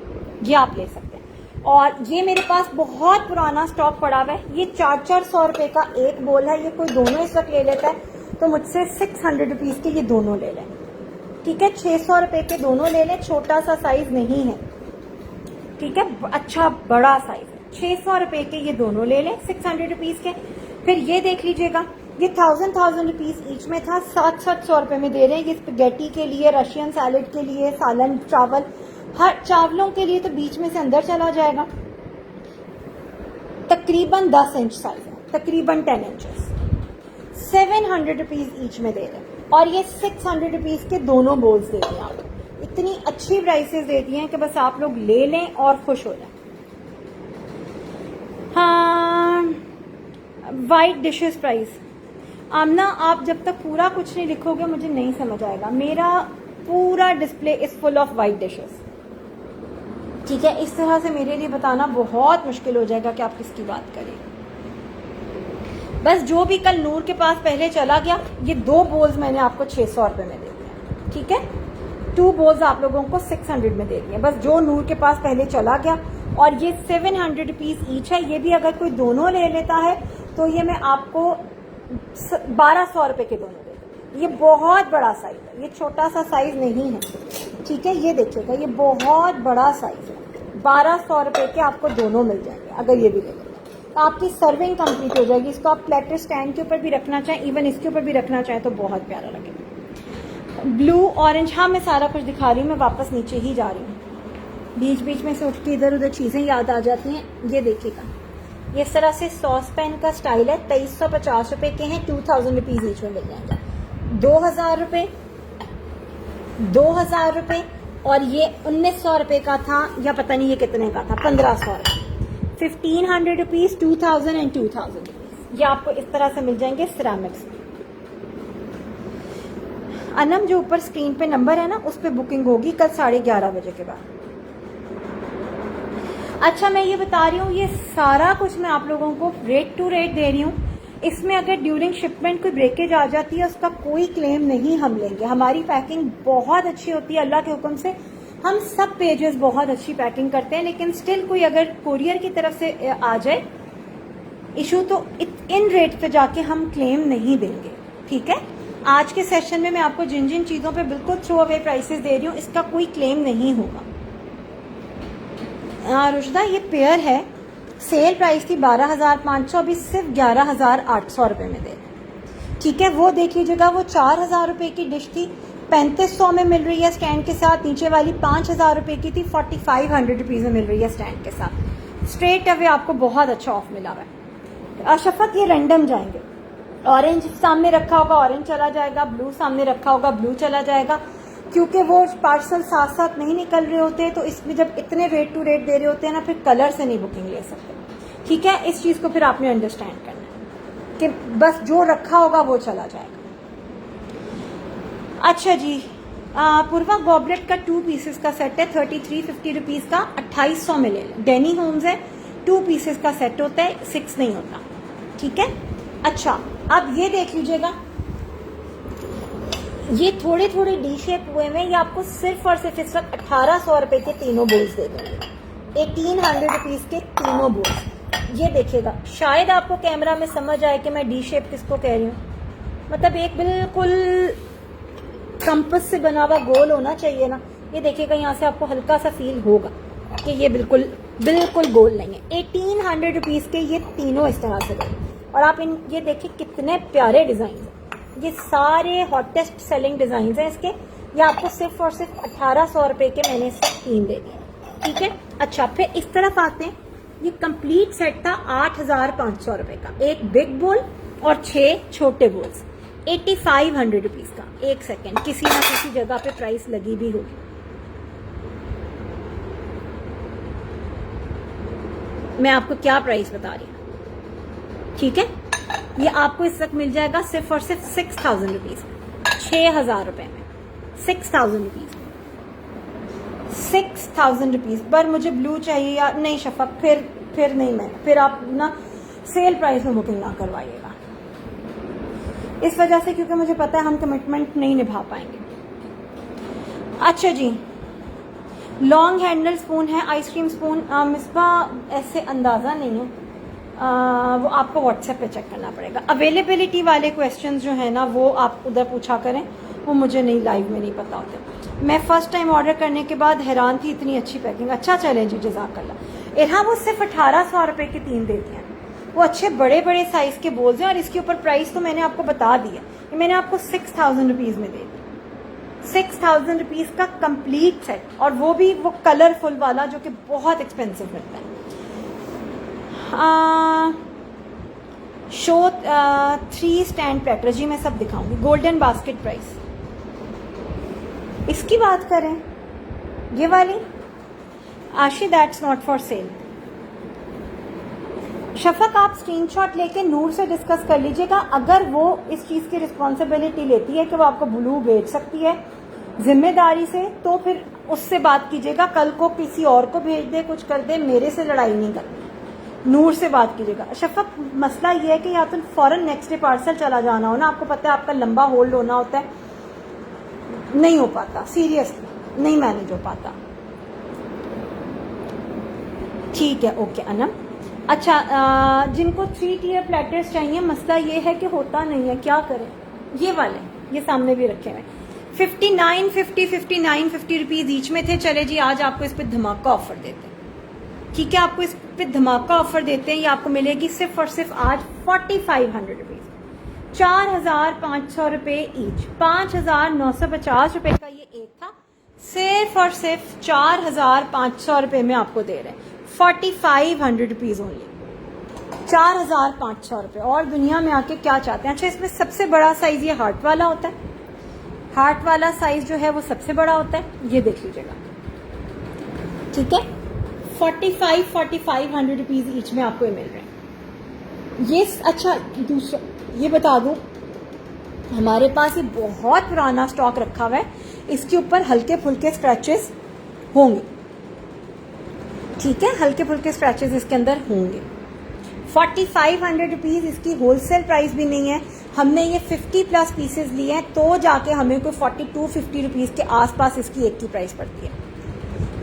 ये आप ले सकते हैं। और ये मेरे पास बहुत पुराना स्टॉक पड़ा हुआ है, ये 400 रुपये का एक बोल है। ये कोई दोनों इस वक्त ले लेता है तो मुझसे 600 रुपीज़ के ये दोनों ले लें, ठीक है। 600 रुपये के दोनों ले लें, छोटा सा साइज नहीं है, ठीक है, अच्छा बड़ा साइज है। 600 रुपये के ये दोनों ले लें, 600 रुपीज़ के। फिर ये देख लीजिएगा, ये 1000 रुपीज़ ईच में था, 700 रुपये में दे रहे हैं। ये स्पगेटी के लिए, रशियन सैलेड के लिए, सालन चावल, हर चावलों के लिए तो बीच में से अंदर चला जाएगा। तकरीबन 10 इंच साइज है, तकरीबन 10 इंचेस, 700 रुपीज़ ईच में दे रहे हैं। और ये 600 रुपीज़ के दोनों बोल्स दे रहे हैं आप। इतनी अच्छी प्राइसेस देती हैं कि बस आप लोग ले लें और खुश हो जाएं। हाँ, वाइट डिशेस प्राइस। आमना आप जब तक पूरा कुछ नहीं लिखोगे मुझे नहीं समझ आएगा। मेरा पूरा display is full of white dishes, ठीक है। इस तरह से मेरे लिए बताना बहुत मुश्किल हो जाएगा कि आप किसकी बात करें। बस जो भी कल नूर के पास पहले चला गया, ये 2 बोल्स मैंने आपको 600 रुपये में दे दिया, ठीक है। 2 बोल्स आप लोगों को 600 में दे दिए, बस जो नूर के पास पहले चला गया। और ये 700 रुपीज़ ईच है। ये भी अगर कोई दोनों ले लेता है तो ये मैं आपको 1200 रुपये के दोनों दे दूँ। ये बहुत बड़ा साइज है, ये छोटा सा साइज नहीं है, ठीक है। ये देखिएगा, ये बहुत बड़ा साइज है, 1200 रुपये के आपको दोनों मिल जाएंगे अगर ये भी ले लेंगे तो आपकी सर्विंग कंप्लीट हो जाएगी। इसको आप प्लेटर स्टैंड के ऊपर भी रखना चाहें, इवन इसके ऊपर भी रखना चाहें तो बहुत प्यारा लगेगा। ब्लू ऑरेंज, हाँ मैं सारा कुछ दिखा रही हूँ, मैं वापस नीचे ही जा रही हूँ। बीच बीच में से उठ के इधर उधर चीज़ें याद आ जाती हैं। ये देखिएगा, ये इस तरह से सॉस पैन का स्टाइल है, 2350 रुपये के हैं, 2000 रुपीज़ ईच में मिल जाएगा। 2000 रुपये, 2000 रुपये, और ये 1900 रुपये का था, या पता नहीं ये कितने का था, 1500 रुपये, 1500 रुपीज़, 2000 एंड 2000 रुपीज़। ये आपको इस तरह से मिल जाएंगे सिरामिक्स में। अनम जो ऊपर स्क्रीन पे नंबर है ना, उस पे बुकिंग होगी कल 11:30 बजे के बाद। अच्छा, मैं ये बता रही हूँ, ये सारा कुछ मैं आप लोगों को रेट टू रेट दे रही हूँ। इसमें अगर ड्यूरिंग शिपमेंट कोई ब्रेकेज आ जाती है, उसका कोई क्लेम नहीं हम लेंगे। हमारी पैकिंग बहुत अच्छी होती है, अल्लाह के हुक्म से हम सब पेजेस बहुत अच्छी पैकिंग करते हैं, लेकिन स्टिल कोई अगर कोरियर की तरफ से आ जाए इशू, तो इन रेट पे जाके हम क्लेम नहीं देंगे, ठीक है। आज के सेशन में मैं आपको जिन जिन चीजों पे बिल्कुल थ्रो अवे प्राइसेस दे रही हूँ, इसका कोई क्लेम नहीं होगा। रुशदा, ये पेयर है, सेल प्राइस थी 12,500, अभी सिर्फ 11,800 रुपए में दे रहे हैं, ठीक है। वो देख लीजिएगा, वो 4,000 रुपए की डिश थी, 3500 में मिल रही है स्टैंड के साथ। नीचे वाली 5,000 रुपए की थी, 4,500 रुपीज में मिल रही है स्टैंड के साथ। स्ट्रेट अवे आपको बहुत अच्छा ऑफ मिला हुआ है। शफक, ये रैंडम जाएंगे, ऑरेंज सामने रखा होगा ऑरेंज चला जाएगा, ब्लू सामने रखा होगा ब्लू चला जाएगा, क्योंकि वो पार्सल साथ साथ नहीं निकल रहे होते। तो इसमें जब इतने रेट टू रेट दे रहे होते हैं ना, फिर कलर से नहीं बुकिंग ले सकते, ठीक है। इस चीज को फिर आपने अंडरस्टैंड करना है कि बस जो रखा होगा वो चला जाएगा। अच्छा जी, पूर्वा गॉबलेट का 2 पीसेस का सेट है, 3350 रुपीज का, 2800 में ले लें। डेनी होम्स है, 2 पीसेस का सेट होता है, 6 नहीं होता, ठीक है। अच्छा, अब ये देख लीजिएगा, ये थोड़े थोड़े डी शेप हुए में, ये आपको सिर्फ और सिर्फ इस वक्त 1800 रुपए के तीनों बोल्स दे देंगे, 1800 रुपीज के तीनों बोल्स। ये देखिएगा, शायद आपको कैमरा में समझ आए कि मैं डी शेप किसको कह रही हूँ। मतलब एक बिल्कुल कंपस से बना हुआ गोल होना चाहिए ना। ये देखिएगा, यहाँ से आपको हल्का सा फील होगा कि ये बिल्कुल बिल्कुल गोल नहीं है। 1800 रुपीज के ये तीनों इस तरह से गए। और आप ये देखिए कितने प्यारे डिजाइन हैं, ये सारे हॉटेस्ट सेलिंग डिजाइन हैं इसके। ये आपको सिर्फ और सिर्फ 1800 रुपए के मैंने इससे 3 दे दिए, ठीक है। अच्छा, फिर इस तरफ आते हैं, ये कंप्लीट सेट था 8,500 रुपए का, एक बिग बोल और 6 छोटे बोल्स, 8,500 रुपीज का। एक सेकेंड, किसी ना किसी जगह पे प्राइस लगी भी होगी। मैं आपको क्या प्राइस बता रही हूँ, ठीक है। ये आपको इस वक्त मिल जाएगा सिर्फ और सिर्फ 6,000 रुपीज में, 6,000 रुपए में, 6,000 रुपीज में, 6,000 रुपीज पर। मुझे ब्लू चाहिए या नहीं शफक, फिर नहीं, मैं फिर आप ना सेल प्राइस में बुकिंग ना करवाइएगा, इस वजह से क्योंकि मुझे पता है हम कमिटमेंट नहीं निभा पाएंगे। अच्छा जी, लॉन्ग हैंडल स्पून है, आइसक्रीम स्पून। मिसबा ऐसे अंदाजा नहीं है, वो आपको व्हाट्सएप पे चेक करना पड़ेगा। अवेलेबिलिटी वाले क्वेश्चंस जो है ना, वो आप उधर पूछा करें, वो मुझे नहीं, लाइव में नहीं पता होते। मैं फर्स्ट टाइम ऑर्डर करने के बाद हैरान थी, इतनी अच्छी पैकिंग। अच्छा चलें जी, जज़ाकल्लाह। इरहा, वो सिर्फ 1800 रुपए के 3 देते हैं, वो अच्छे बड़े बड़े साइज के बोल्स हैं। और इसके ऊपर प्राइस तो मैंने आपको बता दिया, मैंने आपको 6,000 रुपीज में दे दिया, 6,000 रुपीज का कंप्लीट सेट, और वो भी वो कलरफुल वाला जो कि बहुत एक्सपेंसिव मिलता है। शो 3 स्टैंड प्लेटर, जी मैं सब दिखाऊंगी। गोल्डन बास्केट प्राइस, इसकी बात करें, ये वाली आशी, that's not for sale. Shafaq, आप स्क्रीनशॉट लेके नूर से डिस्कस कर लीजिएगा। अगर वो इस चीज की रिस्पॉन्सिबिलिटी लेती है कि वो आपको ब्लू भेज सकती है जिम्मेदारी से, तो फिर उससे बात कीजिएगा। कल को किसी और को भेज दे, कुछ कर दे, मेरे से लड़ाई नहीं करनी, नूर से बात कीजिएगा। शफक, मसला ये है कि या तो फौरन नेक्स्ट डे पार्सल चला जाना हो ना, आपको पता है आपका लंबा होल्ड होना होता है, नहीं हो पाता, सीरियसली नहीं मैनेज हो पाता, ठीक है। ओके अनम। अच्छा, जिनको 3 टियर प्लेटर्स चाहिए, मसला ये है कि होता नहीं है, क्या करें। ये वाले, ये सामने भी रखे हुए 5950 रुपीज ईच में थे। चले जी, आज आपको इस पे धमाका ऑफर देते हैं, ठीक है। आपको इस पे धमाका ऑफर देते हैं, ये आपको मिलेगी सिर्फ और सिर्फ आज 4,500 रुपीज, 4,500 रुपए ईच, 5,950 रुपए का ये एक था। सिर्फ और सिर्फ 4,500 रुपए में आपको दे रहे हैं, 4,500 रुपीज ओनली, 4,500 रुपए। और दुनिया में आके क्या चाहते हैं। अच्छा, इसमें सबसे बड़ा साइज ये हार्ट वाला होता है, हार्ट वाला साइज जो है वो सबसे बड़ा होता है, ये देख लीजिएगा, ठीक है। 4,500 रुपीज ईच में आपको ये मिल रहे हैं। ये अच्छा दूसरा ये बता दूं, हमारे पास ये बहुत पुराना स्टॉक रखा हुआ है, इसके ऊपर हल्के फुल्के स्क्रैचेस होंगे, ठीक है, हल्के फुल्के स्क्रैचेस इसके अंदर होंगे। 4500 रुपीज़ इसकी होलसेल प्राइस भी नहीं है, हमने ये 50+ पीसेस लिए हैं तो जाके हमें कोई 42-50 रुपीज़ के आसपास इसकी एक की प्राइस पड़ती है।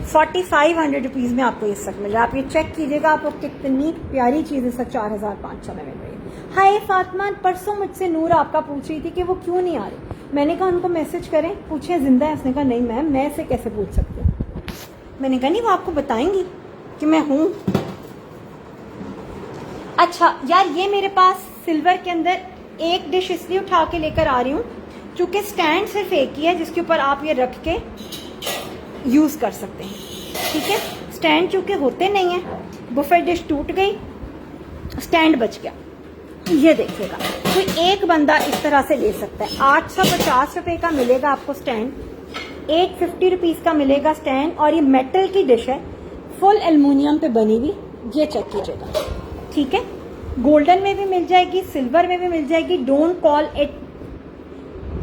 4500 रुपीज़ में आपको ये सब मिल रहा है। आप ये चेक कीजिएगा, आपको कितनी प्यारी चीज़ इस 4500 में मिल रही है। हाय फातिमा, परसों मुझसे नूर आपका पूछ रही थी कि वो क्यों नहीं आ रही। मैंने कहा उनको मैसेज करें, पूछे जिंदा है। उसने कहा नहीं मैम, मैं इसे कैसे पूछ सकती हूँ। मैंने कहा नहीं, वो आपको बताएंगी कि मैं हूँ। अच्छा यार, ये मेरे पास सिल्वर के अंदर एक डिश इसलिए उठा के लेकर आ रही हूँ क्योंकि स्टैंड सिर्फ एक ही है जिसके ऊपर आप ये रख के यूज कर सकते हैं, ठीक है। स्टैंड चूंकि होते नहीं है, बुफे डिश टूट गई, स्टैंड बच गया। ये देखिएगा, कोई एक बंदा इस तरह से ले सकता है। 850 रुपए का मिलेगा आपको स्टैंड, 850 रुपीज का मिलेगा स्टैंड, और ये मेटल की डिश है, फुल एल्युमिनियम पे बनी हुई। ये चेक कीजिएगा, ठीक है। गोल्डन में भी मिल जाएगी, सिल्वर में भी मिल जाएगी। Don't call it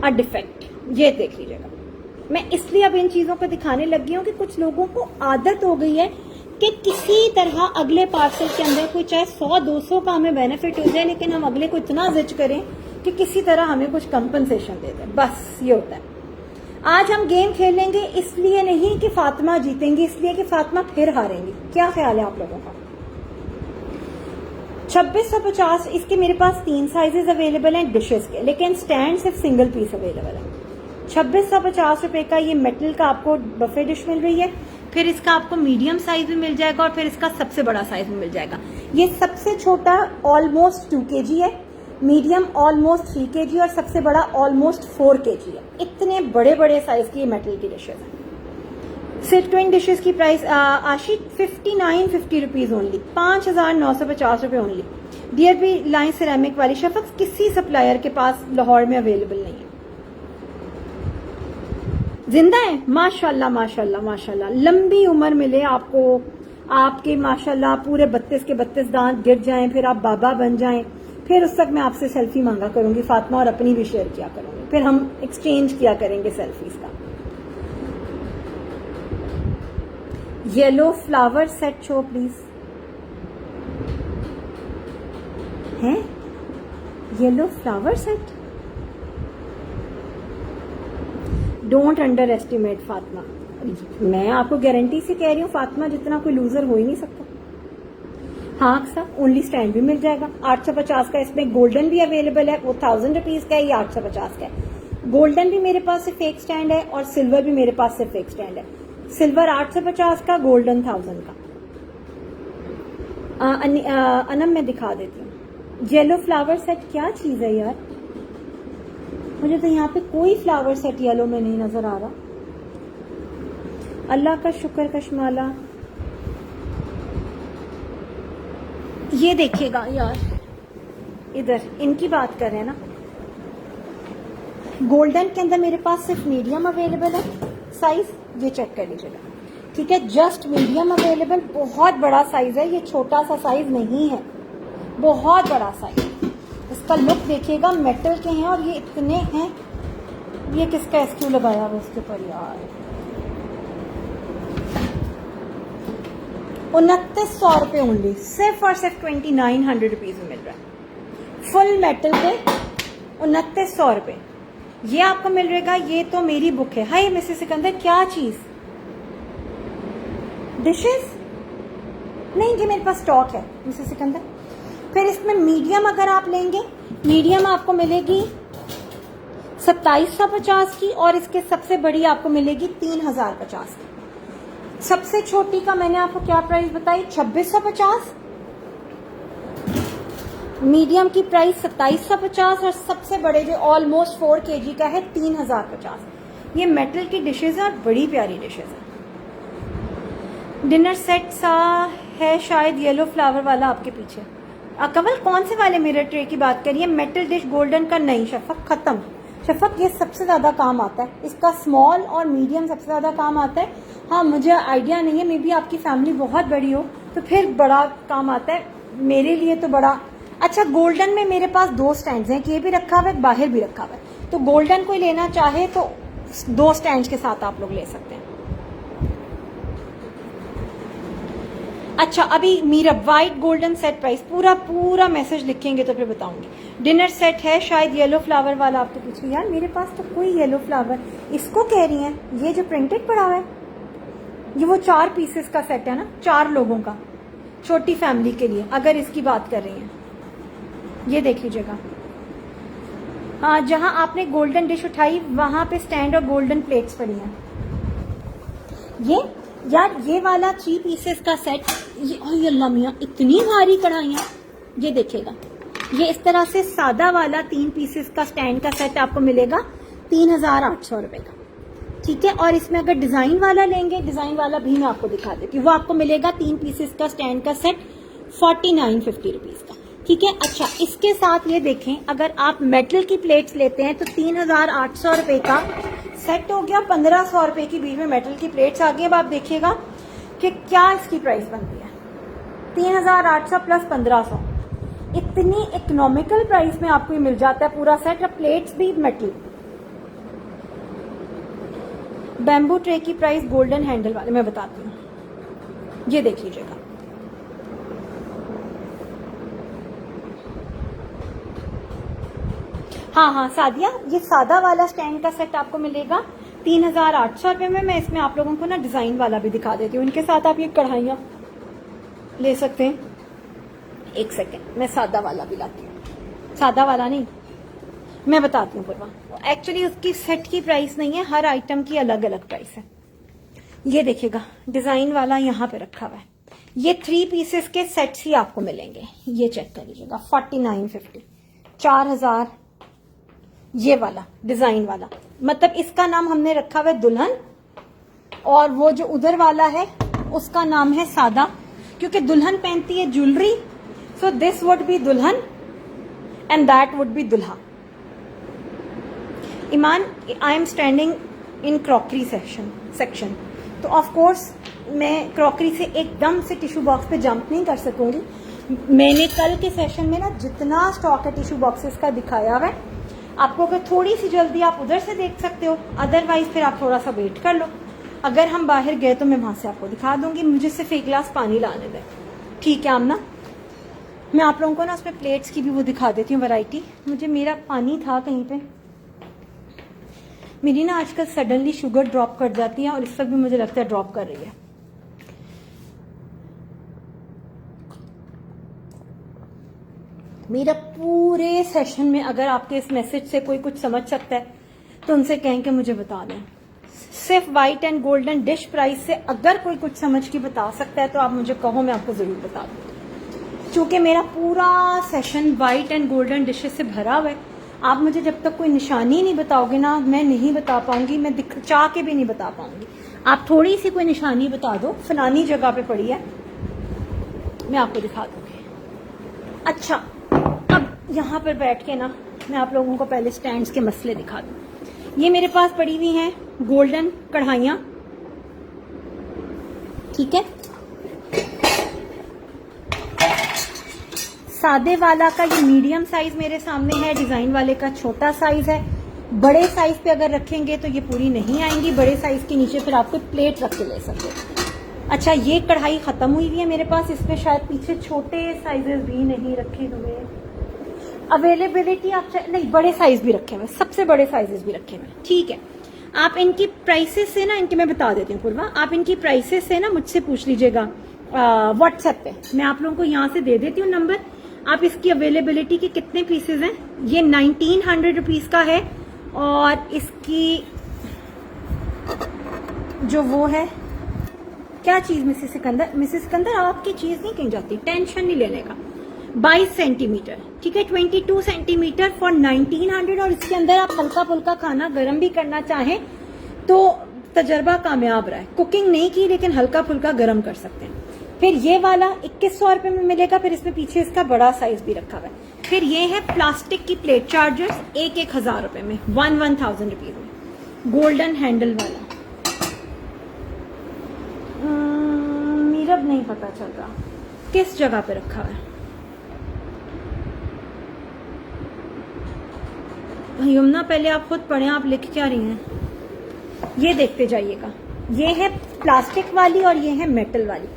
a defect. ये देख लीजिएगा, मैं इसलिए अब इन चीजों को दिखाने लगी हूँ कि कुछ लोगों को आदत हो गई है कि किसी तरह अगले पार्सल के अंदर कोई चाहे 100-200 का हमें बेनिफिट हो जाए, लेकिन हम अगले को इतना जिच करें कि किसी तरह हमें कुछ कंपनसेशन दे दें। बस ये होता है। आज हम गेम खेलेंगे इसलिए नहीं कि फातिमा जीतेंगी, इसलिए कि फातिमा फिर हारेंगी। क्या ख्याल है आप लोगों का? 2650 इसके मेरे पास 3 साइजेस अवेलेबल हैं डिशेस के, लेकिन स्टैंड सिर्फ सिंगल पीस अवेलेबल है। 2650 रुपए का ये मेटल का आपको बफे डिश मिल रही है। फिर इसका आपको मीडियम साइज में मिल जाएगा और फिर इसका सबसे बड़ा साइज में मिल जाएगा। ये सबसे छोटा ऑलमोस्ट 2 kg है, मीडियम ऑलमोस्ट 3 kg और सबसे बड़ा ऑलमोस्ट 4 kg है। इतने बड़े बड़े साइज की ये मेटल की डिशेज हैं। सिल्क ट्विन डिशेज की प्राइस आशी 5950 रुपीज ओनली, 5950 रुपए ओनली। डीआरपी लाइन सिरेमिक वाली शफक किसी सप्लायर के पास लाहौर में अवेलेबल नहीं है। जिंदा है, माशाल्लाह माशाल्लाह माशाल्लाह। लंबी उम्र मिले आपको, आपके माशाल्लाह पूरे 32 के 32 दांत गिर जाएं, फिर आप बाबा बन जाएं, फिर उस तक मैं आपसे सेल्फी मांगा करूंगी फातिमा, और अपनी भी शेयर किया करूंगी, फिर हम एक्सचेंज किया करेंगे सेल्फीज का। Yellow flower set show please. है yellow flower set? Don't underestimate Fatima. मैं आपको गारंटी से कह रही हूँ फातिमा जितना कोई लूजर हो ही नहीं सकता। हाँ सा ओनली स्टैंड भी मिल जाएगा 850 का। इसमें गोल्डन भी अवेलेबल है, वो 1000 रुपीज का है, ये 850 का है। गोल्डन भी मेरे पास सिर्फ एक स्टैंड है और सिल्वर भी मेरे पास सिर्फ एक स्टैंड है। सिल्वर 850 का, गोल्डन 1000 का। अनम मैं दिखा देती हूँ। येलो फ्लावर सेट क्या चीज है यार? मुझे तो यहाँ पे कोई फ्लावर सेट येलो में नहीं नजर आ रहा। अल्लाह का शुक्र कशमाला। ये देखिएगा यार, इधर इनकी बात कर रहे हैं ना। गोल्डन के अंदर मेरे पास सिर्फ मीडियम अवेलेबल है साइज, ये चेक कर लीजिएगा, ठीक है। जस्ट मीडियम अवेलेबल, बहुत बड़ा साइज है, ये छोटा सा साइज नहीं है, बहुत बड़ा साइज। इसका लुक देखिएगा, मेटल के हैं और ये इतने हैं। ये किसका एसक्यू लगाया हुआ इसके ऊपर यार? 2900 रुपये ओनली, सिर्फ और सिर्फ 2900 रुपीज में मिल रहा है। फुल मेटल पे 2900 रुपये ये आपको मिल रहेगा। ये तो मेरी बुक है। हाय मिसेस सिकंदर, क्या चीज? डिशेस नहीं, ये मेरे पास स्टॉक है मिसेस सिकंदर। फिर इसमें मीडियम अगर आप लेंगे, मीडियम आपको मिलेगी 2750 की, और इसके सबसे बड़ी आपको मिलेगी 3050 की। सबसे छोटी का मैंने आपको क्या प्राइस बताई? 2650। मीडियम की प्राइस 2750 और सबसे बड़े जो ऑलमोस्ट 4 kg का है 3050। ये मेटल की डिशेज है और बड़ी प्यारी डिशेज है। डिनर सेट सा है शायद येलो फ्लावर वाला आपके पीछे। कमल कौन से वाले मिरर ट्रे की बात करिए? मेटल डिश गोल्डन का नहीं शफक, खत्म। शफक ये सबसे ज्यादा काम आता है, इसका स्मॉल और मीडियम सबसे ज्यादा काम आता है। हाँ मुझे आइडिया नहीं है, मे बी आपकी फैमिली बहुत बड़ी हो तो फिर बड़ा काम आता है। मेरे लिए तो बड़ा अच्छा, गोल्डन में मेरे पास 2 स्टैंड्स हैं, ये भी रखा हुआ है, बाहर भी रखा हुआ है। तो गोल्डन कोई लेना चाहे तो 2 स्टैंड्स के साथ आप लोग ले सकते हैं। अच्छा, अभी मीरा वाइट गोल्डन सेट प्राइस पूरा मैसेज लिखेंगे तो फिर बताऊंगी। डिनर सेट है शायद येलो फ्लावर वाला आपके पीछे। यार मेरे पास तो कोई येलो फ्लावर, इसको कह रही हैं ये जो प्रिंटेड पड़ा हुआ है, ये वो 4 पीसेस का सेट है ना, 4 लोगों का, छोटी फैमिली के लिए अगर इसकी बात कर रही हैं। ये देख लीजिएगा। हाँ, जहां आपने गोल्डन डिश उठाई वहां पे स्टैंड और गोल्डन प्लेट्स पड़ी हैं। ये यार ये वाला 3 पीसेस का सेट, ये अल्लाह मियाँ इतनी भारी कढ़ाइयाँ, ये देखिएगा। ये इस तरह से सादा वाला 3 पीसेस का स्टैंड का सेट आपको मिलेगा 3800 रुपए का, ठीक है। और इसमें अगर डिजाइन वाला लेंगे, डिजाइन वाला भी मैं आपको दिखा देती हूँ, वो आपको मिलेगा 3 पीसेस का स्टैंड का सेट 4950 रुपीज का, ठीक है। अच्छा, इसके साथ ये देखें, अगर आप मेटल की प्लेट्स लेते हैं तो 3800 रुपए का सेट हो गया, 1500 रुपए की बीच में मेटल की प्लेट्स आ गई। अब आप देखिएगा कि क्या इसकी प्राइस बनती है, 3800 प्लस 1500, इतनी इकोनॉमिकल प्राइस में आपको ये मिल जाता है पूरा सेट, और प्लेट्स भी मेटल। बैम्बू ट्रे की प्राइस गोल्डन हैंडल वाले मैं बताती हूँ, ये देख लीजिएगा। हाँ, सादिया, ये सादा वाला स्टैंड का सेट आपको मिलेगा 3800 रुपए में। मैं इसमें आप लोगों को ना डिजाइन वाला भी दिखा देती हूँ, इनके साथ आप ये कढ़ाइयाँ ले सकते हैं। एक सेकेंड, मैं सादा वाला भी लाती हूँ। सादा वाला नहीं, मैं बताती हूँ पूर्वा, एक्चुअली उसकी सेट की प्राइस नहीं है, हर आइटम की अलग अलग प्राइस है। ये देखिएगा, डिजाइन वाला यहाँ पे रखा हुआ है। ये 3 पीसेस के सेट्स ही आपको मिलेंगे, ये चेक कर लीजिएगा, 4950, 4000। ये वाला डिजाइन वाला, मतलब इसका नाम हमने रखा हुआ है दुल्हन, और वो जो उधर वाला है उसका नाम है सादा, क्योंकि दुल्हन पहनती है jewellery, so this would be दुल्हन एंड दैट वुड बी दुल्हा। Iman, I am standing in crockery section, तो ऑफ कोर्स मैं क्रॉकरी से एकदम से टिश्यू बॉक्स पे जंप नहीं कर सकूंगी। मैंने कल के सेशन में ना जितना स्टॉक है टिश्यू बॉक्सेस का दिखाया हुआ है आपको, अगर थोड़ी सी जल्दी आप उधर से देख सकते हो, अदरवाइज फिर आप थोड़ा सा वेट कर लो। अगर हम बाहर गए तो मैं वहां से आपको दिखा दूंगी। मुझे सिर्फ 1 गिलास पानी लाने दें, ठीक है आमना। मैं आप लोगों को ना उसमें प्लेट्स की भी वो दिखा देती हूँ वैरायटी। मुझे मेरा पानी था कहीं पे, मेरी ना आजकल सडनली शुगर ड्रॉप कर जाती है, और इस वक्त भी मुझे लगता है ड्रॉप कर रही है। मेरा पूरे सेशन में अगर आपके इस मैसेज से कोई कुछ समझ सकता है तो उनसे कहें कि मुझे बता दें। सिर्फ white and golden dish price से अगर कोई कुछ समझ के बता सकता है तो आप मुझे कहो, मैं आपको जरूर बता दूँ। चूंकि मेरा पूरा session white and golden dishes से भरा हुआ है, आप मुझे जब तक कोई निशानी नहीं बताओगे ना, मैं नहीं बता पाऊंगी, मैं चाह के भी नहीं बता पाऊंगी। आप थोड़ी सी कोई निशानी बता दो, फलानी जगह पे पड़ी है, मैं आपको दिखा दूंगी। अच्छा, अब यहाँ पर बैठ के ना मैं आप लोगों को पहले स्टैंड्स के मसले दिखा दूं। ये मेरे पास पड़ी हुई हैं गोल्डन कढ़ाइयाँ, ठीक है। सादे वाला का ये मीडियम साइज मेरे सामने है, डिजाइन वाले का छोटा साइज है। बड़े साइज पे अगर रखेंगे तो ये पूरी नहीं आएंगी, बड़े साइज के नीचे फिर आपको प्लेट रख के ले सकते हो। अच्छा, ये कढ़ाई खत्म हुई हुई है मेरे पास, इसमें शायद पीछे छोटे साइजेस भी नहीं रखे हुए। अवेलेबिलिटी आप नहीं, बड़े साइज भी रखे हुए, सबसे बड़े साइजेस भी रखे हुए, ठीक है। आप इनकी प्राइसेस से ना, इनके मैं बता देती हूँ पूर्वा, आप इनकी प्राइसेस से ना मुझसे पूछ लीजिएगा व्हाट्सएप पे, मैं आप लोगों को यहाँ से दे देती हूँ नंबर। आप इसकी अवेलेबिलिटी के कितने पीसेज हैं, ये 1900 रुपीज का है, और इसकी जो वो है क्या चीज, मिसेस सिकंदर आपकी चीज नहीं कहीं जाती, टेंशन नहीं लेने का। 22 सेंटीमीटर, ठीक है, 22 सेंटीमीटर फॉर 1900, और इसके अंदर आप हल्का फुल्का खाना गर्म भी करना चाहें तो तजर्बा कामयाब रहा है। कुकिंग नहीं की लेकिन हल्का फुल्का गर्म कर सकते हैं। फिर ये वाला 2100 रुपए में मिलेगा, फिर इसमें पीछे इसका बड़ा साइज भी रखा हुआ है। फिर ये है प्लास्टिक की प्लेट चार्जर्स, 1000 रुपए में, 1000 रुपीज में, गोल्डन हैंडल वाला। मीरब नहीं पता चल रहा किस जगह पे रखा हुआ है। यमुना पहले आप खुद पढ़ें, आप लिख क्या रही हैं? ये देखते जाइएगा। ये है प्लास्टिक वाली और ये है मेटल वाली।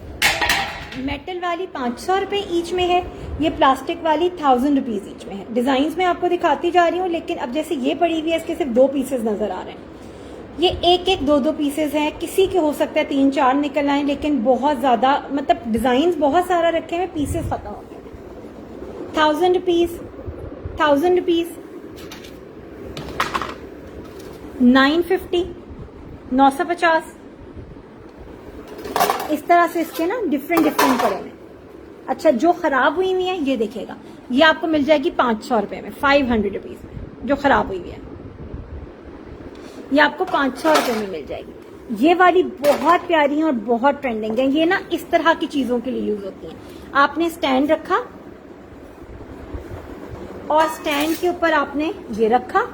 मेटल वाली 500 रुपये ईच में है, ये प्लास्टिक वाली 1000 रुपीज़ ईच में है। डिज़ाइंस में आपको दिखाती जा रही हूँ, लेकिन अब जैसे ये पड़ी हुई है इसके सिर्फ 2 पीसेज नज़र आ रहे हैं। ये एक एक 2 पीसेज हैं, किसी के हो सकता है 3-4 निकल आए, लेकिन बहुत ज़्यादा मतलब डिज़ाइंस बहुत सारा रखे हैं, पीसेस ख़त्म हो गए। 1000 रुपीज़, 1000 रुपीज़, 950, 950। इस तरह से इसके ना डिफरेंट पड़े हैं। अच्छा, जो खराब हुई हुई है ये देखिएगा, ये आपको मिल जाएगी 500 रुपये में, 500 रुपीज़ में। जो खराब हुई हुई है ये आपको 500 रुपये में मिल जाएगी। ये वाली बहुत प्यारी है और बहुत ट्रेंडिंग है। ये ना इस तरह की चीजों के लिए यूज होती है। आपने स्टैंड रखा और स्टैंड के ऊपर आपने ये रखा,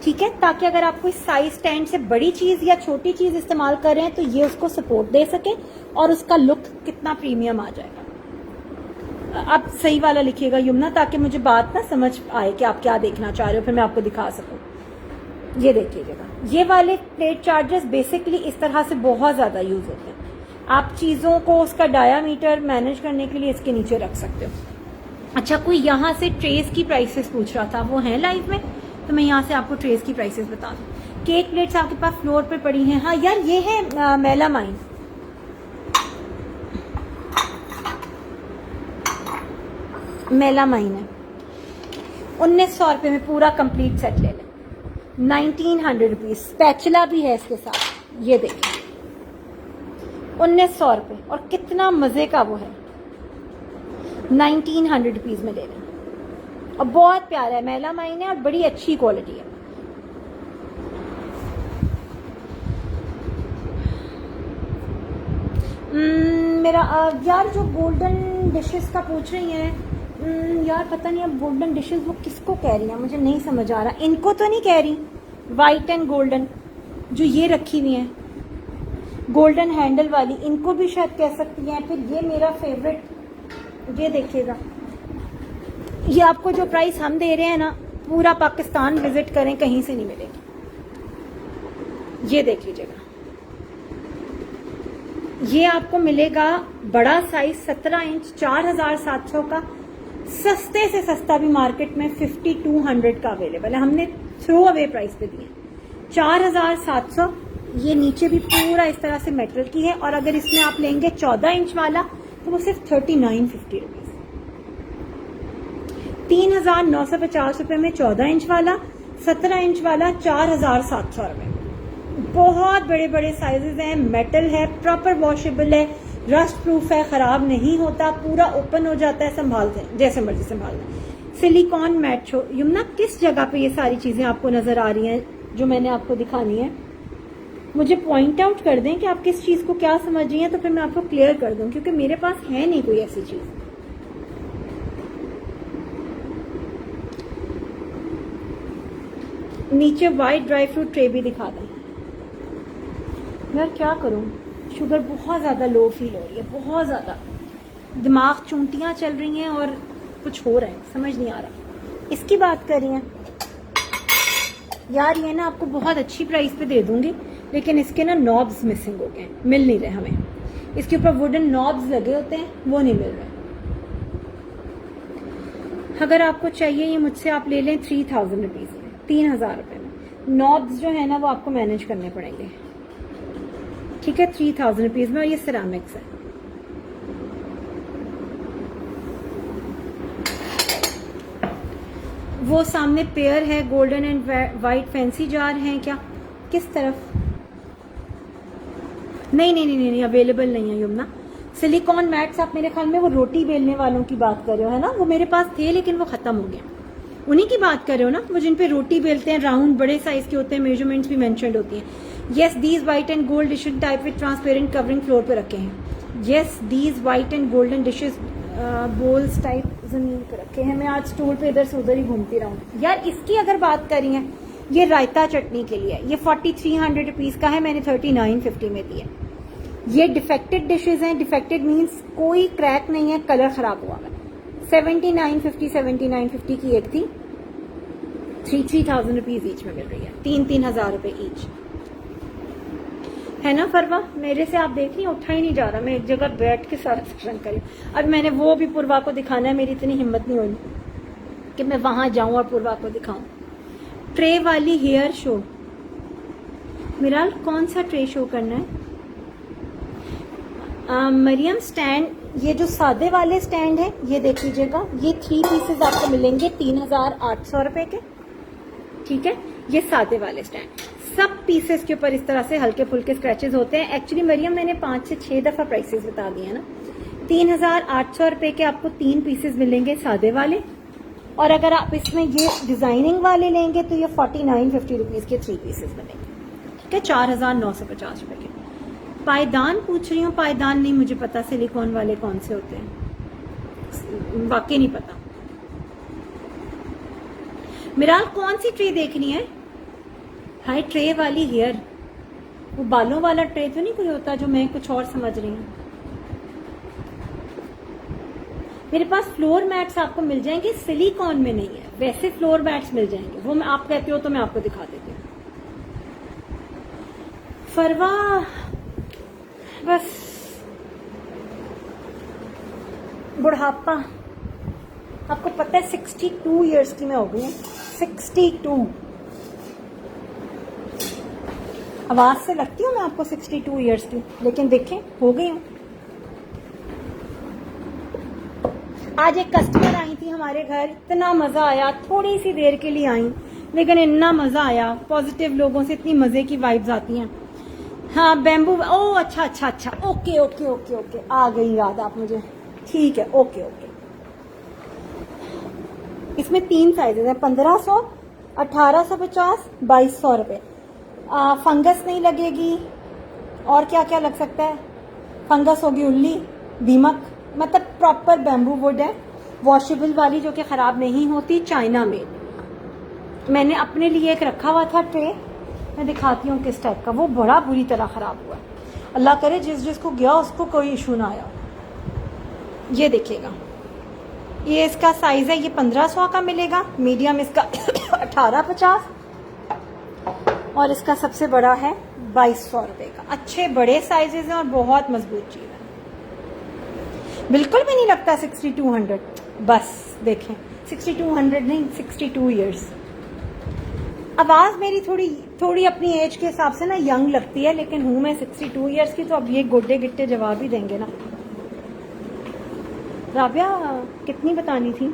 ठीक है, ताकि अगर आप कोई साइज स्टैंड से बड़ी चीज या छोटी चीज इस्तेमाल कर रहे हैं तो ये उसको सपोर्ट दे सके और उसका लुक कितना प्रीमियम आ जाएगा। आप सही वाला लिखिएगा यमुना, ताकि मुझे बात ना समझ आए कि आप क्या देखना चाह रहे हो, फिर मैं आपको दिखा सकूं। ये देखिएगा, ये वाले प्लेट चार्जर्स बेसिकली इस तरह से बहुत ज्यादा यूज होते हैं। आप चीजों को उसका डायामीटर मैनेज करने के लिए इसके नीचे रख सकते हो। अच्छा, कोई यहाँ से ट्रेस की प्राइसेस पूछ रहा था, वो है लाइव में, तो मैं यहाँ से आपको ट्रेस की प्राइसेस बता दूं। केक प्लेट्स आपके पास फ्लोर पे पड़ी हैं। हाँ यार, ये है मेलामाइन, मेलामाइन है। 1900 रुपये में पूरा कंप्लीट सेट ले लें, 1900 रुपीज। स्पैचुला भी है इसके साथ, ये देखिए 1900 रुपये, और कितना मजे का वो है। 1900 रुपीज में ले लें, और बहुत प्यारा है, मेलामाइन है और बड़ी अच्छी क्वालिटी है। मेरा यार जो गोल्डन डिशेस का पूछ रही हैं, यार पता नहीं अब गोल्डन डिशेस वो किसको कह रही हैं, मुझे नहीं समझ आ रहा। इनको तो नहीं कह रही, वाइट एंड गोल्डन जो ये रखी हुई हैं, गोल्डन हैंडल वाली, इनको भी शायद कह सकती हैं। फिर ये मेरा फेवरेट, ये देखिएगा, ये आपको जो प्राइस हम दे रहे हैं ना, पूरा पाकिस्तान विजिट करें कहीं से नहीं मिलेगी। ये देख लीजिएगा, ये आपको मिलेगा बड़ा साइज 17 इंच 4700 का, सस्ते से सस्ता भी मार्केट में 5200 का अवेलेबल है। हमने थ्रो अवे प्राइस पे दिए 4700। ये नीचे भी पूरा इस तरह से मेटल की है, और अगर इसमें आप लेंगे 14 इंच वाला तो वो सिर्फ 3950 रुपीज। 3950 रुपए में 14 इंच वाला, 17 इंच वाला 4700 रुपए। बहुत बड़े बड़े साइजेस हैं, मेटल है, प्रॉपर वॉशेबल है, रस्ट प्रूफ है, खराब नहीं होता, पूरा ओपन हो जाता है, संभालते हैं जैसे मर्जी संभालना। Silicon mat show. यमुना किस जगह पे ये सारी चीजें आपको नजर आ रही हैं जो मैंने आपको दिखानी है? मुझे पॉइंट आउट कर दें कि आप किस चीज को क्या समझ रही हैं, तो फिर मैं आपको क्लियर कर दूं, क्योंकि मेरे पास है नहीं कोई ऐसी चीज। नीचे वाइट ड्राई फ्रूट ट्रे भी दिखा दें। यार क्या करूं, शुगर बहुत ज्यादा लो फील हो रही है, बहुत ज्यादा दिमाग चूंटियां चल रही हैं और कुछ हो रहा है, समझ नहीं आ रहा। इसकी बात कर रही हैं यार, ये ना आपको बहुत अच्छी प्राइस पे दे दूंगी, लेकिन इसके ना नॉब्स मिसिंग हो गए, मिल नहीं रहे हमें। इसके ऊपर वुडन नॉब्स लगे होते हैं, वो नहीं मिल रहे। अगर आपको चाहिए ये मुझसे आप ले लें 3000 रुपीज में, 3000 रुपए में। नॉब्स जो है ना वो आपको मैनेज करने पड़ेंगे, ठीक है, 3000 रुपीज में, और ये सिरामिक्स है। वो सामने पेयर है, golden and white fancy jar हैं क्या? किस तरफ? नहीं, अवेलेबल नहीं है यमुना। सिलिकॉन मैट्स आप मेरे ख्याल में वो रोटी बेलने वालों की बात कर रहे हो, है ना? वो मेरे पास थे लेकिन वो खत्म हो गए। उन्हीं की बात कर रहे हो ना, वो जिन पे रोटी बेलते हैं, राउंड बड़े साइज के होते हैं, मेजरमेंट्स भी मेंशन्ड होती हैं। Yes, these white and gold dishes type with transparent covering floor पे रखे हैं। Yes, these white and golden dishes bowls type जमीन पे रखे हैं। मैं आज स्टूल पे इधर से उधर ही घूमती रहूँ। यार इसकी अगर बात करी है, ये रायता चटनी के लिए, ये 4300 रुपीज का है, मैंने 3950 में दिया। ये डिफेक्टेड डिशेज हैं, डिफेक्टेड मीन्स कोई क्रैक नहीं है, कलर खराब हुआ है। 7950 की एक थी, 3,000 रुपीज ईच में मिल रही है, 3,000 रुपए ईच है ना। फरवा मेरे से आप देख रही हैं, उठा ही नहीं जा रहा, मैं एक जगह बैठ के सारा सेक्शन करी। अब मैंने वो भी पूर्वा को दिखाना है, मेरी इतनी हिम्मत नहीं हुई कि मैं वहां जाऊं और पूर्वा को दिखाऊं। ट्रे वाली हेयर शो, मिराल कौन सा ट्रे शो करना है? मरियम स्टैंड, ये जो सादे वाले स्टैंड है ये देख लीजिएगा, ये 3 पीसेस आपको मिलेंगे 3,800 रुपए के, ठीक है। ये सादे वाले स्टैंड, सब पीसेस के ऊपर इस तरह से हल्के फुल्के स्क्रैचेस होते हैं। एक्चुअली मरियम मैंने 5 से 6 दफा प्राइसेस बता दिए ना। 3,800 रुपए के आपको 3 पीसेस मिलेंगे सादे वाले, और अगर आप इसमें ये डिजाइनिंग वाले लेंगे तो ये 4950 रुपीज के 3 पीसेस मिलेंगे, ठीक है। 4,950 रुपए के। पायदान पूछ रही हूँ, पायदान नहीं मुझे पता सिलिकॉन वाले कौन से होते हैं, वाकई नहीं पता। मिराल कौन सी ट्रे देखनी है? हाई ट्रे वाली हेयर, वो बालों वाला ट्रे तो नहीं कोई होता जो मैं कुछ और समझ रही हूँ। मेरे पास फ्लोर मैट्स आपको मिल जाएंगे, सिलिकॉन में नहीं है, वैसे फ्लोर मैट्स मिल जाएंगे, वो मैं आप कहते हो तो मैं आपको दिखा देती हूँ। फरवा बस बुढ़ापा, आपको पता है 62 इयर्स की मैं हो गई हूँ, 62। आवाज से लगती हूँ मैं आपको 62 इयर्स की, लेकिन देखें हो गई हूँ। आज एक कस्टमर आई थी हमारे घर, इतना मजा आया, थोड़ी सी देर के लिए आई लेकिन इतना मजा आया, पॉजिटिव लोगों से इतनी मजे की वाइब्स आती हैं। हाँ बैम्बू, ओ अच्छा अच्छा अच्छा, ओके ओके ओके ओके, आ गई याद आप मुझे, ठीक है, ओके ओके। इसमें 3 साइजेस हैं, 1500, 1850, 2200 रुपए। फंगस नहीं लगेगी, और क्या क्या लग सकता है? फंगस होगी, उल्ली, दीमक, मतलब प्रॉपर बैम्बू वुड है, वॉशेबल वाली जो कि खराब नहीं होती, चाइना में। मैंने अपने लिए एक रखा हुआ था ट्रे, मैं दिखाती हूँ किस टाइप का, वो बड़ा बुरी तरह खराब हुआ। अल्लाह करे जिस जिसको गया उसको कोई इशू ना आया। ये देखिएगा, ये इसका साइज है, ये 1500 का मिलेगा, मीडियम इसका 1850, और इसका सबसे बड़ा है 2200 रुपए का। अच्छे बड़े साइजेस हैं और बहुत मजबूत चीज है, बिल्कुल भी नहीं लगता 6200। बस देखें 6200 नहीं, 62 इयर्स। आवाज मेरी थोड़ी अपनी एज के हिसाब से ना यंग लगती है, लेकिन हूं मैं 62 इयर्स की, तो अब ये गोडे गिट्टे जवाब ही देंगे ना। राबिया कितनी बतानी थी?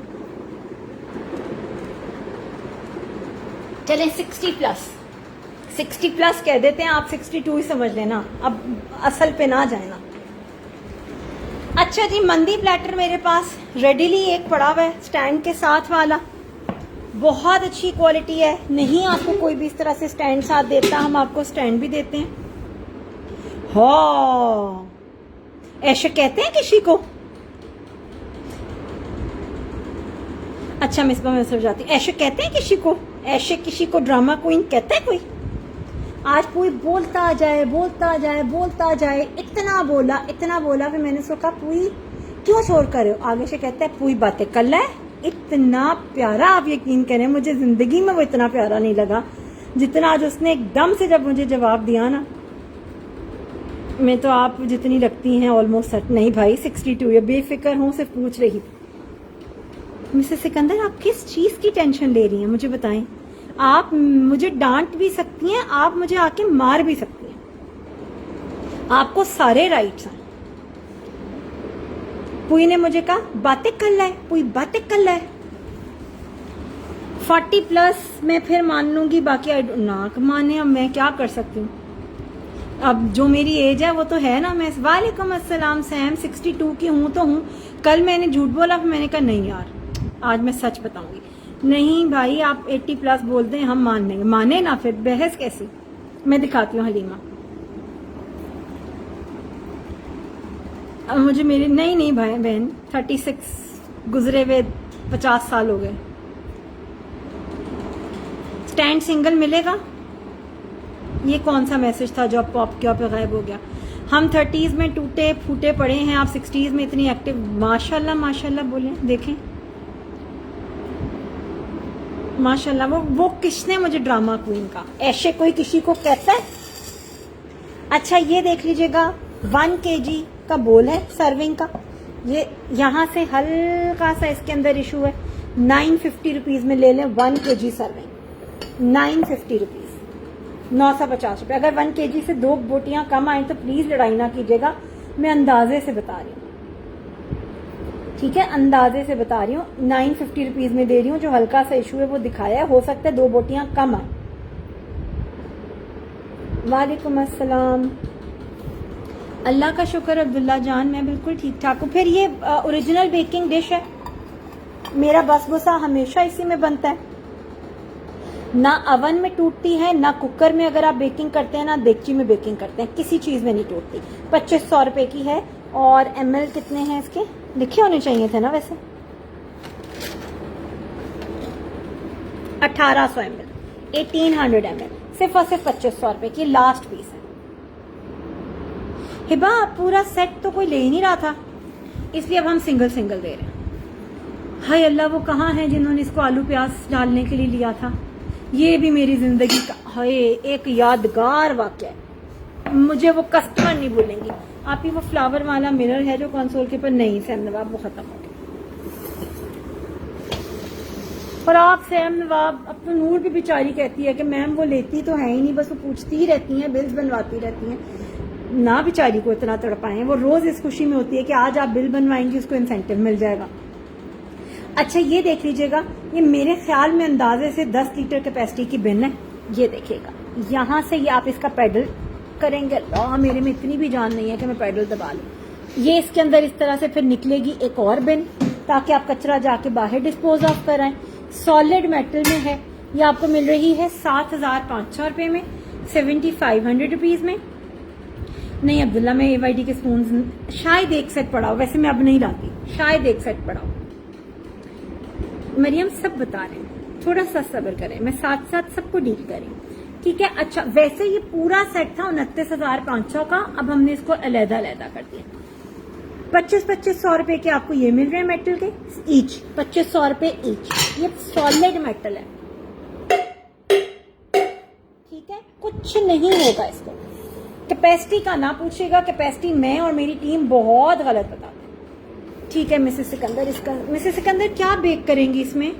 चलें 60 प्लस कह देते हैं, आप 62 ही समझ लेना, अब असल पे ना जाए ना। अच्छा जी, मंदी प्लेटर मेरे पास रेडीली एक पड़ा हुआ है, स्टैंड के साथ वाला, बहुत अच्छी क्वालिटी है। नहीं आपको कोई भी इस तरह से स्टैंड साथ देता, हम आपको स्टैंड भी देते हैं। हाँ ऐसे कहते हैं किसी को, अच्छा मिसबा में सर जाती, ऐसे कहते हैं किसी को, ऐसे किसी को ड्रामा क्वीन कहता है कोई? आज पूरी बोलता जाए बोलता जाए बोलता जाए, इतना बोला, फिर मैंने उसको कहा पूरी क्यों शोर कर रहे हो? आगे से कहता है पूरी बातें कर ला है। इतना प्यारा, आप यकीन करें मुझे जिंदगी में वो इतना प्यारा नहीं लगा जितना आज उसने एकदम से जब मुझे जवाब दिया ना। मैं तो आप जितनी लगती हैं ऑलमोस्ट सच नहीं भाई, 62 ये बेफिक्र हूँ, सिर्फ पूछ रही। मिसेस सिकंदर आप किस चीज की टेंशन ले रही हैं मुझे बताएं? आप मुझे डांट भी सकती हैं, आप मुझे आके मार भी सकती हैं, आपको सारे राइट्स हैं। पुई ने मुझे कहा बातें कर लाए, पुई बातें कर लाए। 40 प्लस मैं फिर मान लूंगी, बाकी नाक माने, अब मैं क्या कर सकती हूँ? अब जो मेरी एज है वो तो है ना। मैं वालेकुम अस्सलाम सैम, 62 की हूँ तो हूँ। कल मैंने झूठ बोला, फिर मैंने कहा नहीं यार आज मैं सच बताऊंगी। नहीं भाई आप 80 प्लस बोल दें हम मान लेंगे, माने ना फिर बहस कैसी? मैं दिखाती हूँ हलीमा, अब मुझे मेरे नहीं भाई बहन 36 गुजरे हुए 50 साल हो गए। स्टैंड सिंगल मिलेगा? ये कौन सा मैसेज था जो अब पॉप के पे गायब हो गया? हम 30s में टूटे फूटे पड़े हैं, आप 60s में इतनी एक्टिव, माशाल्लाह माशाल्लाह बोले। देखें माशाल्लाह वो किसने मुझे ड्रामा क्वीन का, ऐसे कोई किसी को कहता है। अच्छा ये देख लीजिएगा 1 kg का बोल है सर्विंग का, ये यहाँ से हल्का सा इसके अंदर इशू है। 950 रुपीज़ में ले लें 1 kg सर्विंग, 950 रुपीज़, 950 रुपये। अगर 1 kg से 2 बोटियाँ कम आए तो प्लीज़ लड़ाई ना कीजिएगा, मैं अंदाजे से बता रही हूँ, ठीक है, अंदाजे से बता रही हूँ। 950 रुपीज़ में दे रही हूँ, जो हल्का सा इशू है वो दिखाया है, हो सकता है 2 बोटियाँ कम आए। वालेकुम अस्सलाम, अल्लाह का शुक्र अब्दुल्ला जान, मैं बिल्कुल ठीक ठाक हूँ। फिर ये ओरिजिनल बेकिंग डिश है, मेरा बसबुसा हमेशा इसी में बनता है, ना अवन में टूटती है, ना कुकर में अगर आप बेकिंग करते हैं, ना देगची में बेकिंग करते हैं, किसी चीज़ में नहीं टूटती। 2500 रुपये की है। और ml कितने हैं इसके, लिखे होने चाहिए थे ना वैसे, 1800 ml, 1800 ml, सिर्फ और सिर्फ 2500 रुपये की लास्ट पीस है। हिबा पूरा सेट तो कोई ले ही नहीं रहा था, इसलिए अब हम सिंगल सिंगल दे रहे हैं। हाय अल्लाह, वो कहाँ हैं जिन्होंने इसको आलू प्याज डालने के लिए लिया था। ये भी मेरी जिंदगी का हाय एक यादगार वाक़या है, मुझे वो कस्टमर नहीं भूलेंगी। आप ही वो फ्लावर वाला मिरर है जो कंसोल के ऊपर, नहीं सैम नवाब वो खत्म हो गया। और आप सैम नवाब, अब तो नूर भी बेचारी कहती है कि मैम वो लेती तो है ही नहीं, बस वो पूछती ही रहती हैं, बिल्स बनवाती रहती हैं। ना बेचारी को इतना तड़पाएं, वो रोज इस खुशी में होती है कि आज आप बिल बनवाएंगी उसको इंसेंटिव मिल जाएगा। अच्छा ये देख लीजिएगा, ये मेरे ख्याल में अंदाजे से 10 लीटर कैपेसिटी की बिन है। ये देखिएगा, यहाँ से ये आप इसका पैडल करेंगे, मेरे में इतनी भी जान नहीं है कि मैं पैडल दबा लूँ। ये इसके अंदर इस तरह से फिर निकलेगी एक और बिन, ताकि आप कचरा जाके बाहर डिस्पोज ऑफ कराएं। सॉलिड मेटल में है, ये आपको मिल रही है 7500 रुपये में, 7500 रुपीज़ में। नहीं अब्दुल्ला, मैं AYD के स्पून शायद एक सेट पड़ा हो, वैसे मैं अब नहीं लाती, शायद एक सेट पड़ा हो। मरियम सब बता रहे हैं, थोड़ा सा सब्र करें, मैं साथ साथ सबको डील करें, ठीक है। अच्छा वैसे ये पूरा सेट था 29,500 का, अब हमने इसको अलहदा अलहदा कर दिया। 2500 रुपए के आपको ये मिल रहे हैं मेटल के ईच, 2500 रुपए ईच। ये सॉलिड मेटल है, ठीक है, कुछ नहीं होगा इसको। कैपेसिटी का ना पूछेगा, कैपेसिटी मैं और मेरी टीम बहुत गलत बताते हैं, ठीक है। मिसेस सिकंदर, इसका मिसेस सिकंदर क्या बेक करेंगी इसमें,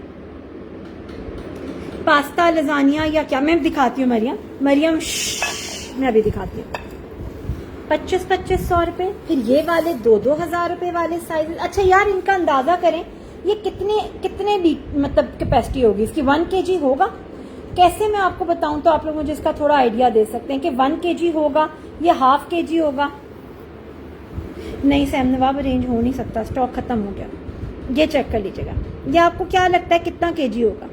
पास्ता लजानिया या क्या, मैं दिखाती हूँ मरियम, मैं अभी दिखाती हूँ। 2500 रुपए, फिर ये वाले 2-2000 रुपए वाले साइज। अच्छा यार इनका अंदाजा करें, ये कितने मतलब कैपेसिटी होगी इसकी, 1 kg होगा। कैसे मैं आपको बताऊं तो आप लोग मुझे इसका थोड़ा आइडिया दे सकते हैं कि 1 kg होगा या ½ kg होगा। नहीं सैम नवाब अरेंज हो नहीं सकता, स्टॉक खत्म हो गया। ये चेक कर लीजिएगा, ये आपको क्या लगता है कितना kg होगा।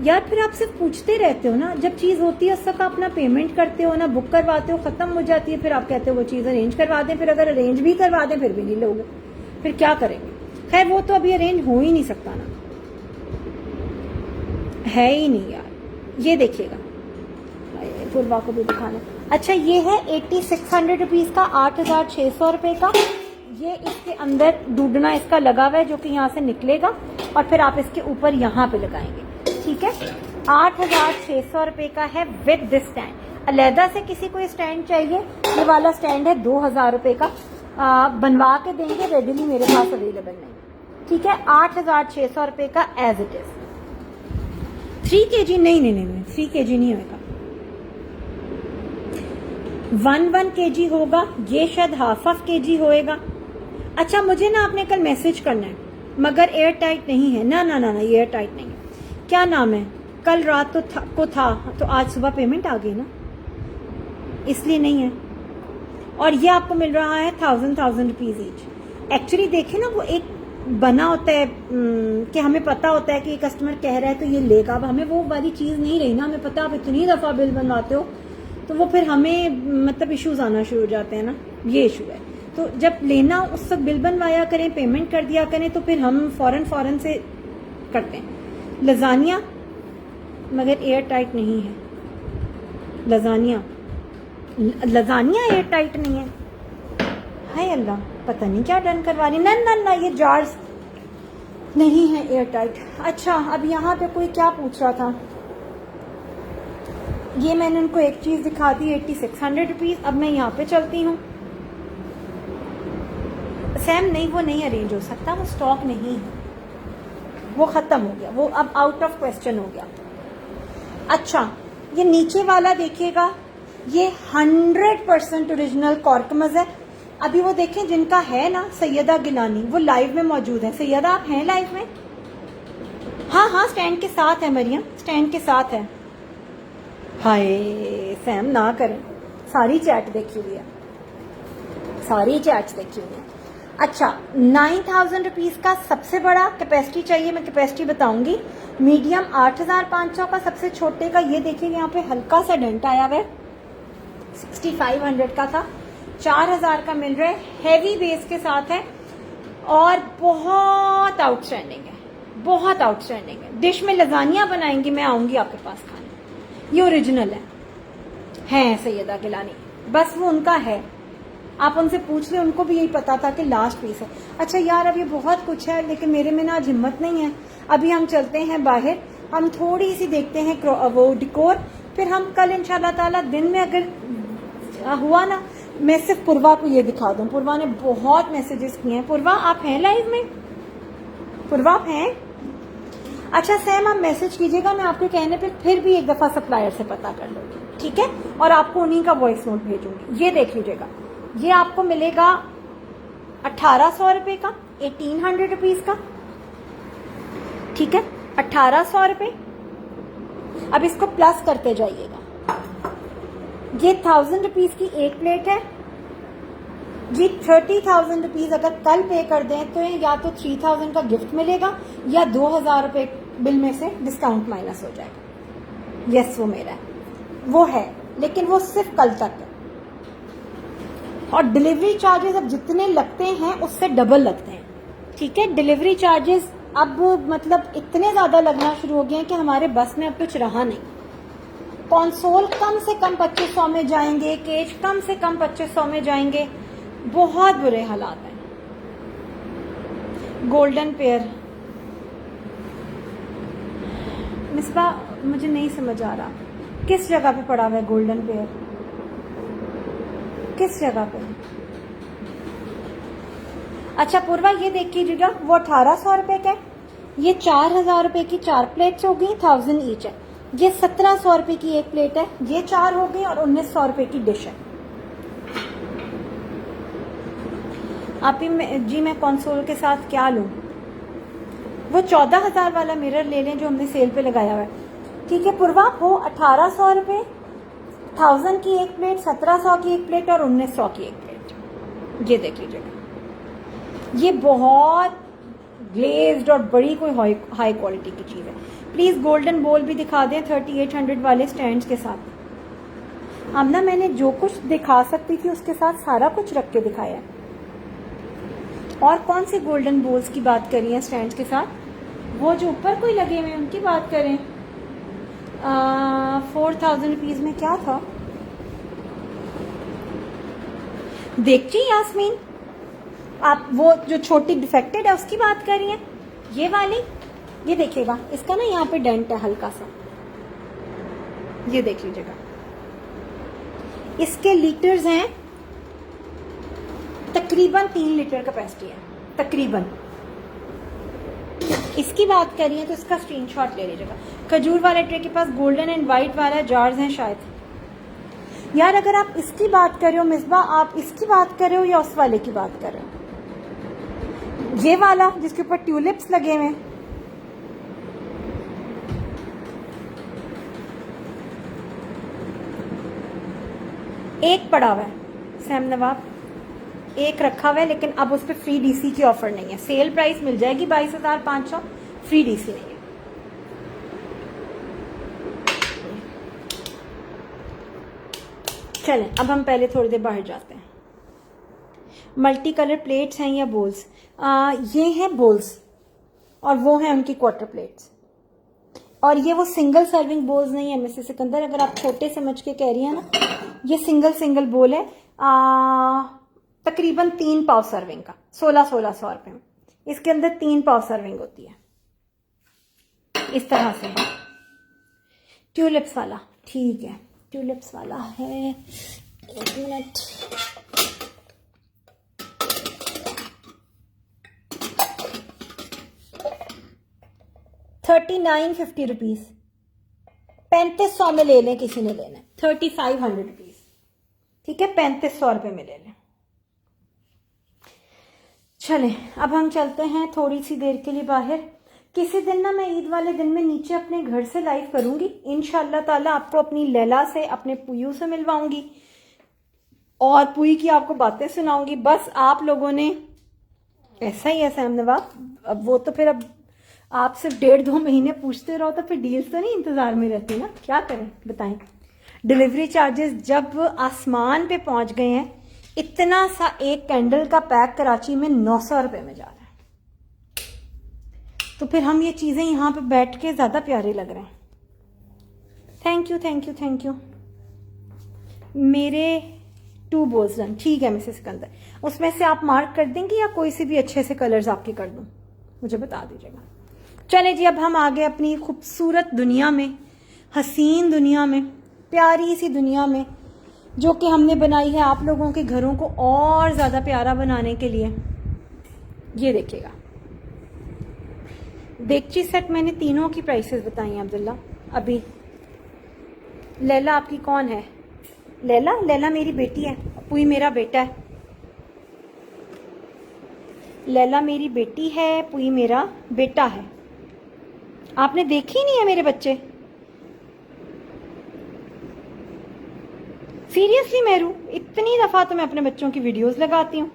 यार फिर आप सिर्फ पूछते रहते हो ना, जब चीज़ होती है उस वक्त अपना पेमेंट करते हो ना, बुक करवाते हो, ख़त्म हो जाती है, फिर आप कहते हो वो चीज़ अरेंज करवा दें। फिर अगर अरेंज भी करवा दें फिर भी नहीं लोगे, फिर क्या करेंगे। खैर वो तो अभी अरेंज हो ही नहीं सकता ना, है ही नहीं यार। ये देखिएगा, फुलवा को भी दिखाना। अच्छा ये है 8600 रुपीज़ का, 8600 रुपये का। ये इसके अंदर डूडना इसका लगा हुआ है जो कि यहाँ से निकलेगा, और फिर आप इसके ऊपर यहाँ पे लगाएंगे, ठीक है। 8600 रुपये का है विद दिस स्टैंड। अलहदा से किसी को स्टैंड चाहिए, ये वाला स्टैंड है 2000 रुपये का, बनवा के देंगे, रेडीली मेरे पास अवेलेबल नहीं, ठीक है। 8600 रुपये का एज इट इज। 3 kg नहीं 3 kg नहीं होगा, 1 kg होगा, ये शायद ½ kg होएगा। अच्छा मुझे ना आपने कल मैसेज करना है, मगर एयर टाइट नहीं है ना, ये एयर टाइट नहीं है। क्या नाम है, कल रात को था तो आज सुबह पेमेंट आ गई ना, इसलिए नहीं है। और ये आपको मिल रहा है 1000 रुपीज़ ईच। एक्चुअली देखें ना, वो एक बना होता है कि हमें पता होता है कि कस्टमर कह रहा है तो ये लेगा। अब हमें वो वाली चीज़ नहीं रही ना, हमें पता आप इतनी दफ़ा बिल बनवाते हो तो वो फिर हमें मतलब इश्यूज आना शुरू हो जाते हैं ना, ये इशू है। तो जब लेना उस वक्त बिल बनवाया करें, पेमेंट कर दिया करें, तो फिर हम फौरन से करते हैं। लजानिया मगर एयर टाइट नहीं है, लजानिया एयर टाइट नहीं है। हाय अल्लाह, पता नहीं क्या डन करवा रही। ना ये जार्स नहीं है एयर टाइट। अच्छा, अब यहाँ पे कोई क्या पूछ रहा था, ये मैंने उनको एक चीज दिखा दी 8600 रुपीज। अब मैं यहाँ पे चलती हूँ। सैम नहीं, वो नहीं अरेंज हो सकता, वो स्टॉक नहीं है, वो खत्म हो गया, वो अब आउट ऑफ क्वेश्चन हो गया। अच्छा, ये नीचे वाला देखिएगा, ये 100% ओरिजिनल कॉर्कमज है। अभी वो देखें जिनका है ना, सैयदा गिलानी, वो लाइव में मौजूद है। सैयदा आप हैं लाइव में? हाँ हाँ, स्टैंड के साथ है मरियम, स्टैंड के साथ है। हाय सैम ना करें, सारी चैट देखी हुई है, सारी चैट्स देखी हुई है। अच्छा, 9000 रुपीज का सबसे बड़ा कैपेसिटी चाहिए, मैं कैपेसिटी बताऊंगी। मीडियम 8500 का, सबसे छोटे का ये देखिए यहाँ पे हल्का सा डेंट आया हुआ है, 6500 का था, 4000 का मिल रहा है, हैवी बेस के साथ है और बहुत आउटस्टैंडिंग है, बहुत आउटस्टैंडिंग है। डिश में लजानिया बनाएंगी, मैं आऊंगी आपके पास खाने। ये ओरिजिनल है सैयदा गिलानी, बस वो उनका है, आप उनसे पूछ लें, उनको भी यही पता था कि लास्ट पीस है। अच्छा यार, अब ये बहुत कुछ है लेकिन मेरे में ना आज हिम्मत नहीं है। अभी हम चलते हैं बाहर, हम थोड़ी सी देखते हैं वो डिकोर, फिर हम कल इंशाल्लाह ताला दिन में अगर हुआ ना, मैं सिर्फ पूर्वा को ये दिखा दूं। पूर्वा ने बहुत मैसेजेस किए हैं। पूर्वा आप हैं लाइव में? पूर्वा आप हैं? अच्छा सैम, आप मैसेज कीजिएगा, मैं आपके कहने पे फिर भी एक दफा सप्लायर से पता कर लूंगी, ठीक है? और आपको उन्हीं का वॉइस नोट भेजूंगी। ये देख लीजिएगा, ये आपको मिलेगा 1800 रुपए का, 1800 रुपीज का, ठीक है? 1800 रुपए। अब इसको प्लस करते जाइएगा। ये 1000 रुपीज की एक प्लेट है जी। 30,000 रुपीज अगर कल पे कर दें तो या तो 3000 का गिफ्ट मिलेगा या 2000 रुपए बिल में से डिस्काउंट माइनस हो जाएगा। यस, वो मेरा है, वो है, लेकिन वो सिर्फ कल तक है। और डिलीवरी चार्जेस अब जितने लगते हैं उससे डबल लगते हैं, ठीक है? डिलीवरी चार्जेस अब मतलब इतने ज्यादा लगना शुरू हो गए हैं कि हमारे बस में अब कुछ रहा नहीं। कंसोल कम से कम 2500 में जाएंगे, केज कम से कम 2500 में जाएंगे, बहुत बुरे हालात हैं। गोल्डन पेयर मिसबा, मुझे नहीं समझ आ रहा किस जगह पे पड़ा हुआ है गोल्डन पेयर, किस जगह पे? अच्छा पूर्वा, ये देख लीजिएगा, वो 1800 रुपए का है, ये 4000 रुपए की 4 प्लेट्स हो गई, 1000 ईच है। ये 1700 रुपए की एक प्लेट है, ये 4 हो गई, और 1900 रुपए की डिश है। आप ही जी, मैं कंसोल के साथ क्या लूं? वो 14000 वाला मिरर ले लें जो हमने सेल पे लगाया हुआ है, ठीक है? पूर्वा, वो 1800 रुपए, 1000 की एक प्लेट, 1700 की एक प्लेट और 1900 की एक प्लेट। ये देख लीजिएगा, ये बहुत ग्लेज्ड और बड़ी कोई हाई क्वालिटी की चीज है। प्लीज गोल्डन बोल भी दिखा दें 3800 वाले स्टैंड्स के साथ। अब ना मैंने जो कुछ दिखा सकती थी उसके साथ सारा कुछ रख के दिखाया है। और कौन से गोल्डन बोल्स की बात करी है स्टैंड्स के साथ? वो जो ऊपर कोई लगे हुए उनकी बात करें। 4000 रुपीज में क्या था? देखिए यास्मीन, आप वो जो छोटी डिफेक्टेड है उसकी बात कर रही हैं? ये वाली, ये देखिएगा, इसका ना यहाँ पे डेंट है हल्का सा, ये देख लीजिएगा। इसके लीटर्स हैं तकरीबन 3 लीटर कैपेसिटी है, तकरीबन। इसकी बात करिए तो इसका स्क्रीनशॉट ले लीजिएगा। खजूर वाले ट्रे के पास गोल्डन एंड व्हाइट वाला जार्स हैं शायद। यार अगर आप इसकी बात कर रहे हो मिसबा, आप इसकी बात कर रहे हो या उस वाले की बात कर रहे हो? ये वाला जिसके ऊपर ट्यूलिप्स लगे हुए हैं, एक पड़ा हुआ है सैम नवाब, एक रखा हुआ है, लेकिन अब उस पर फ्री डीसी की ऑफर नहीं है। सेल प्राइस मिल जाएगी 22,500, फ्री डीसी नहीं है। चलें, अब हम पहले थोड़ी देर बाहर जाते हैं। मल्टी कलर प्लेट्स हैं या बोल्स? ये हैं बोल्स और वो हैं उनकी क्वार्टर प्लेट्स। और ये वो सिंगल सर्विंग बोल्स नहीं है मिसेस सिकंदर, अगर आप छोटे समझ के कह रही हैं ना, ये सिंगल बोल है, तकरीबन 3 पाव सर्विंग का, 1600 रुपए में। इसके अंदर 3 पाव सर्विंग होती है, इस तरह से। ट्यूलिप्स वाला, ठीक है, ट्यूलिप्स वाला है। 1 मिनट, ₹39.50, 3500 में ले लें, किसी ने लेना 3500 रुपीज, ठीक है, 3500 रुपये में ले लें। चलें, अब हम चलते हैं थोड़ी सी देर के लिए बाहर। किसी दिन ना मैं ईद वाले दिन में नीचे अपने घर से लाइव करूंगी इंशाल्लाह ताला। आपको अपनी लैला से, अपने पुयू से मिलवाऊंगी और पुई की आपको बातें सुनाऊंगी। बस आप लोगों ने ऐसा ही है सैम नवाब, अब वो तो फिर अब आप सिर्फ 1.5-2 महीने पूछते रहो तो फिर डील्स तो नहीं इंतजार में रहती ना, क्या करें बताएं। डिलीवरी चार्जेस जब आसमान पे पहुंच गए हैं, इतना सा एक कैंडल का पैक कराची में 900 रुपये में जा रहा है, तो फिर हम ये चीजें यहाँ पे बैठ के ज्यादा प्यारे लग रहे हैं। Thank you thank you thank you. मेरे 2 बोल्स डन, ठीक है मिसेस सिकंदर। उसमें से आप मार्क कर देंगे या कोई से भी अच्छे से कलर्स आपके कर दूं, मुझे बता दीजिएगा। चले जी, अब हम आ गए अपनी खूबसूरत दुनिया में, हसीन दुनिया में, प्यारी सी दुनिया में, जो कि हमने बनाई है आप लोगों के घरों को और ज़्यादा प्यारा बनाने के लिए। ये देखिएगा, देगची सेट मैंने तीनों की प्राइसेस बताई हैं अब्दुल्ला अभी। लैला आपकी कौन है? लैला, लैला मेरी बेटी है, पुई मेरा बेटा है। लैला मेरी बेटी है, पुई मेरा बेटा है। आपने देखी नहीं है मेरे बच्चे? सीरियसली मेरू, इतनी दफा तो मैं अपने बच्चों की वीडियोस लगाती हूँ।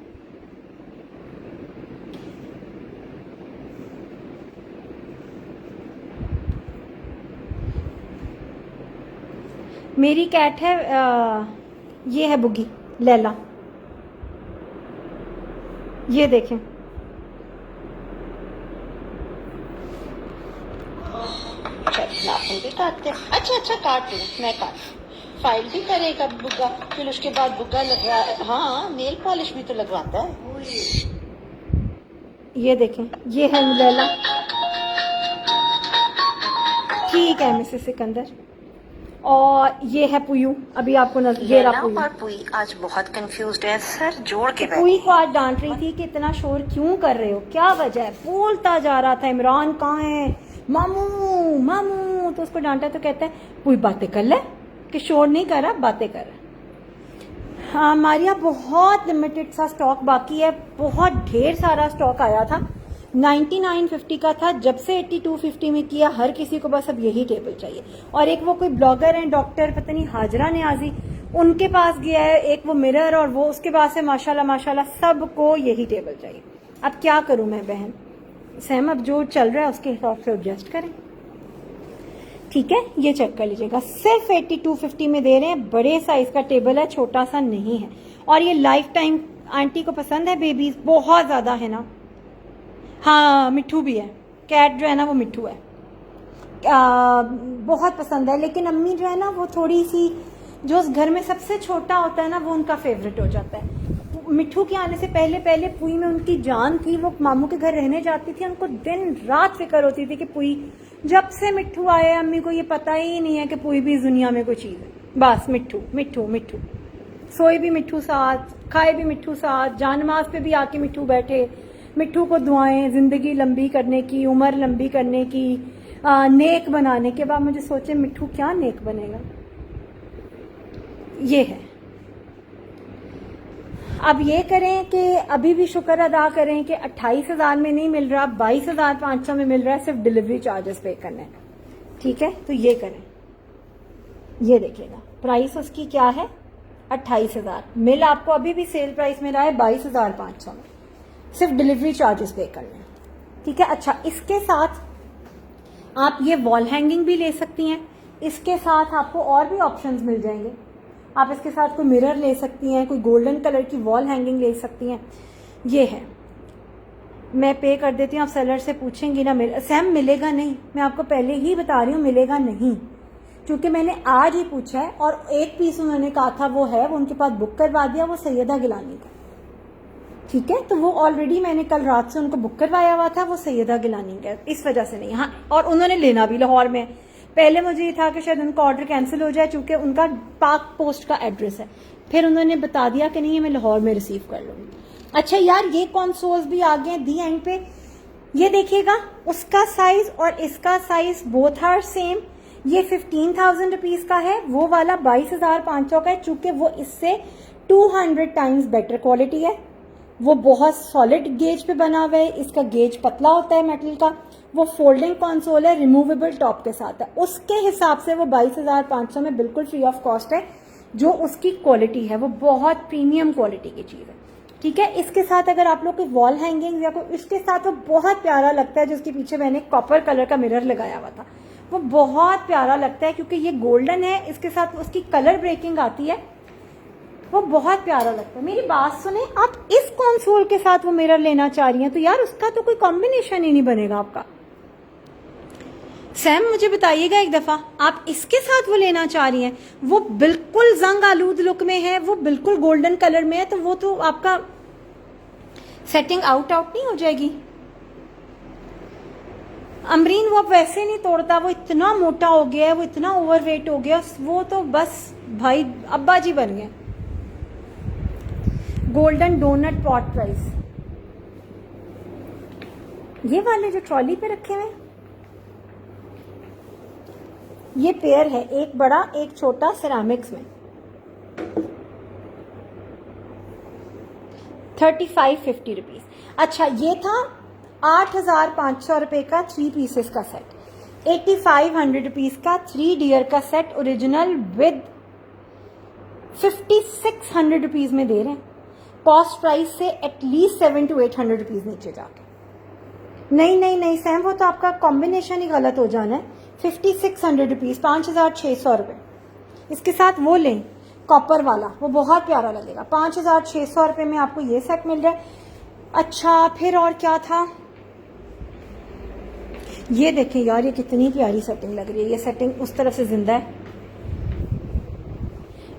मेरी कैट है, ये है बुगी लैला, ये देखें। नाखून भी काटते हैं, अच्छा अच्छा काट लो, मैं काट, फाइल भी करेगा बुग्गा, फिर उसके बाद बुग्गा लगवा, हाँ नेल पॉलिश भी तो लगवाता है। ये देखें, ये है लैला, ठीक है मिसेस सिकंदर। और ये है पुयू, अभी आपको नजर पुयू। और पुई आज बहुत कंफ्यूज्ड है, सर जोड़ के पुई को आज डांट रही थी कि इतना शोर क्यों कर रहे हो, क्या वजह है। बोलता जा रहा था इमरान कहाँ है, मामू मामू, तो उसको डांटा तो कहता है पुई बातें कर ले, कि शोर नहीं कर रहा, बातें कर रहा। हाँ हमारे यहाँ बहुत लिमिटेड सा स्टॉक बाकी है, बहुत ढेर सारा स्टॉक आया था, 99.50 का था, जब से 82.50 में किया, हर किसी को बस अब यही टेबल चाहिए। और एक वो कोई ब्लॉगर हैं डॉक्टर पता नहीं हाजरा नियाजी, उनके पास गया है, एक वो मिरर और वो उसके पास है, माशाल्लाह माशाल्लाह सबको यही टेबल चाहिए। अब क्या करूं मैं बहन, सैम अब जो चल रहा है उसके हिसाब से एडजस्ट करें, ठीक है। ये चेक कर लीजिएगा, सिर्फ 82.50 में दे रहे हैं, बड़े साइज का टेबल है, छोटा सा नहीं है। और ये लाइफ टाइम आंटी को पसंद है, बेबीज बहुत ज्यादा है ना। हाँ मिट्ठू भी है, कैट जो है ना वो मिट्ठू है, बहुत पसंद है। लेकिन अम्मी जो है ना वो थोड़ी सी, जो उस घर में सबसे छोटा होता है ना वो उनका फेवरेट हो जाता है। मिट्ठू के आने से पहले पहले पुई में उनकी जान थी, वो मामू के घर रहने जाती थी, उनको दिन रात फिक्र होती थी कि पुई, जब से मिट्ठू आए अम्मी को ये पता ही नहीं है कि पुई भी इस दुनिया में कोई चीज है, बस मिट्ठू मिट्ठू मिट्ठू, सोए भी मिट्ठू साथ, खाए भी मिट्ठू साथ, जानमाज पे भी आके मिट्ठू बैठे, मिट्ठू को दुआएं जिंदगी लंबी करने की, उम्र लंबी करने की, नेक बनाने के। बाद मुझे सोचे मिट्ठू क्या नेक बनेगा। ये है, अब ये करें कि अभी भी शुक्र अदा करें कि 28,000 में नहीं मिल रहा, 22,500 में मिल रहा है, सिर्फ डिलीवरी चार्जेस पे करने हैं, ठीक है। तो ये करें, ये देखिएगा प्राइस उसकी क्या है, 28,000। मिल आपको अभी भी सेल प्राइस में रहा है 22,500 में, सिर्फ डिलीवरी चार्जेस पे करने हैं, ठीक है। अच्छा, इसके साथ आप ये वॉल हैंगिंग भी ले सकती हैं, इसके साथ आपको और भी ऑप्शंस मिल जाएंगे। आप इसके साथ कोई मिरर ले सकती हैं, कोई गोल्डन कलर की वॉल हैंगिंग ले सकती हैं। ये है, मैं पे कर देती हूँ, आप सेलर से पूछेंगी ना, सैम मिलेगा नहीं, मैं आपको पहले ही बता रही हूँ मिलेगा नहीं, क्योंकि मैंने आज ही पूछा है और एक पीस उन्होंने कहा था वो है, वो उनके पास बुक करवा दिया, वो सैयदा गिलानी का। ठीक है, तो वो ऑलरेडी मैंने कल रात से उनको बुक करवाया हुआ था, वो सैयदा गिलानी का, इस वजह से नहीं। हाँ, और उन्होंने लेना भी लाहौर में। पहले मुझे ये था कि शायद उनका ऑर्डर कैंसिल हो जाए क्योंकि उनका पाक पोस्ट का एड्रेस है, फिर उन्होंने बता दिया कि नहीं मैं लाहौर में रिसीव कर लूंगी। अच्छा यार, ये कंसोल्स भी आ गए दी एंड पे, ये देखिएगा उसका साइज और इसका साइज बोथ आर सेम। ये 15,000 रुपीज का है, वो वाला 22,500 का है। चूंकि वो इससे 200 टाइम्स बेटर क्वालिटी है, वो बहुत सॉलिड गेज पे बना हुआ है, इसका गेज पतला होता है मेटल का, वो फोल्डिंग कंसोल है, रिमूवेबल टॉप के साथ है। उसके हिसाब से वो 22,500 में बिल्कुल फ्री ऑफ कॉस्ट है। जो उसकी क्वालिटी है वो बहुत प्रीमियम क्वालिटी की चीज है। ठीक है, इसके साथ अगर आप लोग कोई वॉल हैंगिंग या कोई, इसके साथ वो बहुत प्यारा लगता है। जिसके पीछे मैंने कॉपर कलर का मिरर लगाया हुआ था, वो बहुत प्यारा लगता है क्योंकि ये गोल्डन है, इसके साथ उसकी कलर ब्रेकिंग आती है, वो बहुत प्यारा लगता है। मेरी बात सुने, आप इस कंसोल के साथ वो मिरर लेना चाह रही हैं तो यार उसका तो कोई कॉम्बिनेशन ही नहीं बनेगा आपका। सैम मुझे बताइएगा एक दफा, आप इसके साथ वो लेना चाह रही हैं, वो बिल्कुल जंग आलूद लुक में है, वो बिल्कुल गोल्डन कलर में है, तो वो तो आपका सेटिंग आउट नहीं हो जाएगी। अमरीन वो अब वैसे नहीं तोड़ता, वो इतना मोटा हो गया है, वो इतना ओवरवेट हो गया, वो तो बस भाई अब्बा जी बन गए। गोल्डन डोनट पॉट प्राइस, ये वाले जो ट्रॉली पे रखे हुए, ये पेयर है, एक बड़ा एक छोटा सिरामिक्स में, 3550 रुपीज। अच्छा, ये था 8,500 रुपए का 3 पीसेस का सेट, 8500 रुपीज का 3 डियर का सेट ओरिजिनल विद 5600 रुपीज में दे रहे हैं। कॉस्ट प्राइस से एटलीस्ट 700 to 800 रुपीज नीचे जाके। नहीं नहीं नहीं सैम, वो तो आपका कॉम्बिनेशन ही गलत हो जाना है। 5600 रुपीज, 5,600 रुपए। इसके साथ वो लें कॉपर वाला, वो बहुत प्यारा लगेगा। 5,600 रुपए में आपको ये सेट मिल रहा है। अच्छा, फिर और क्या था, ये देखें यार, ये कितनी प्यारी सेटिंग लग रही है। ये सेटिंग उस तरफ से जिंदा है।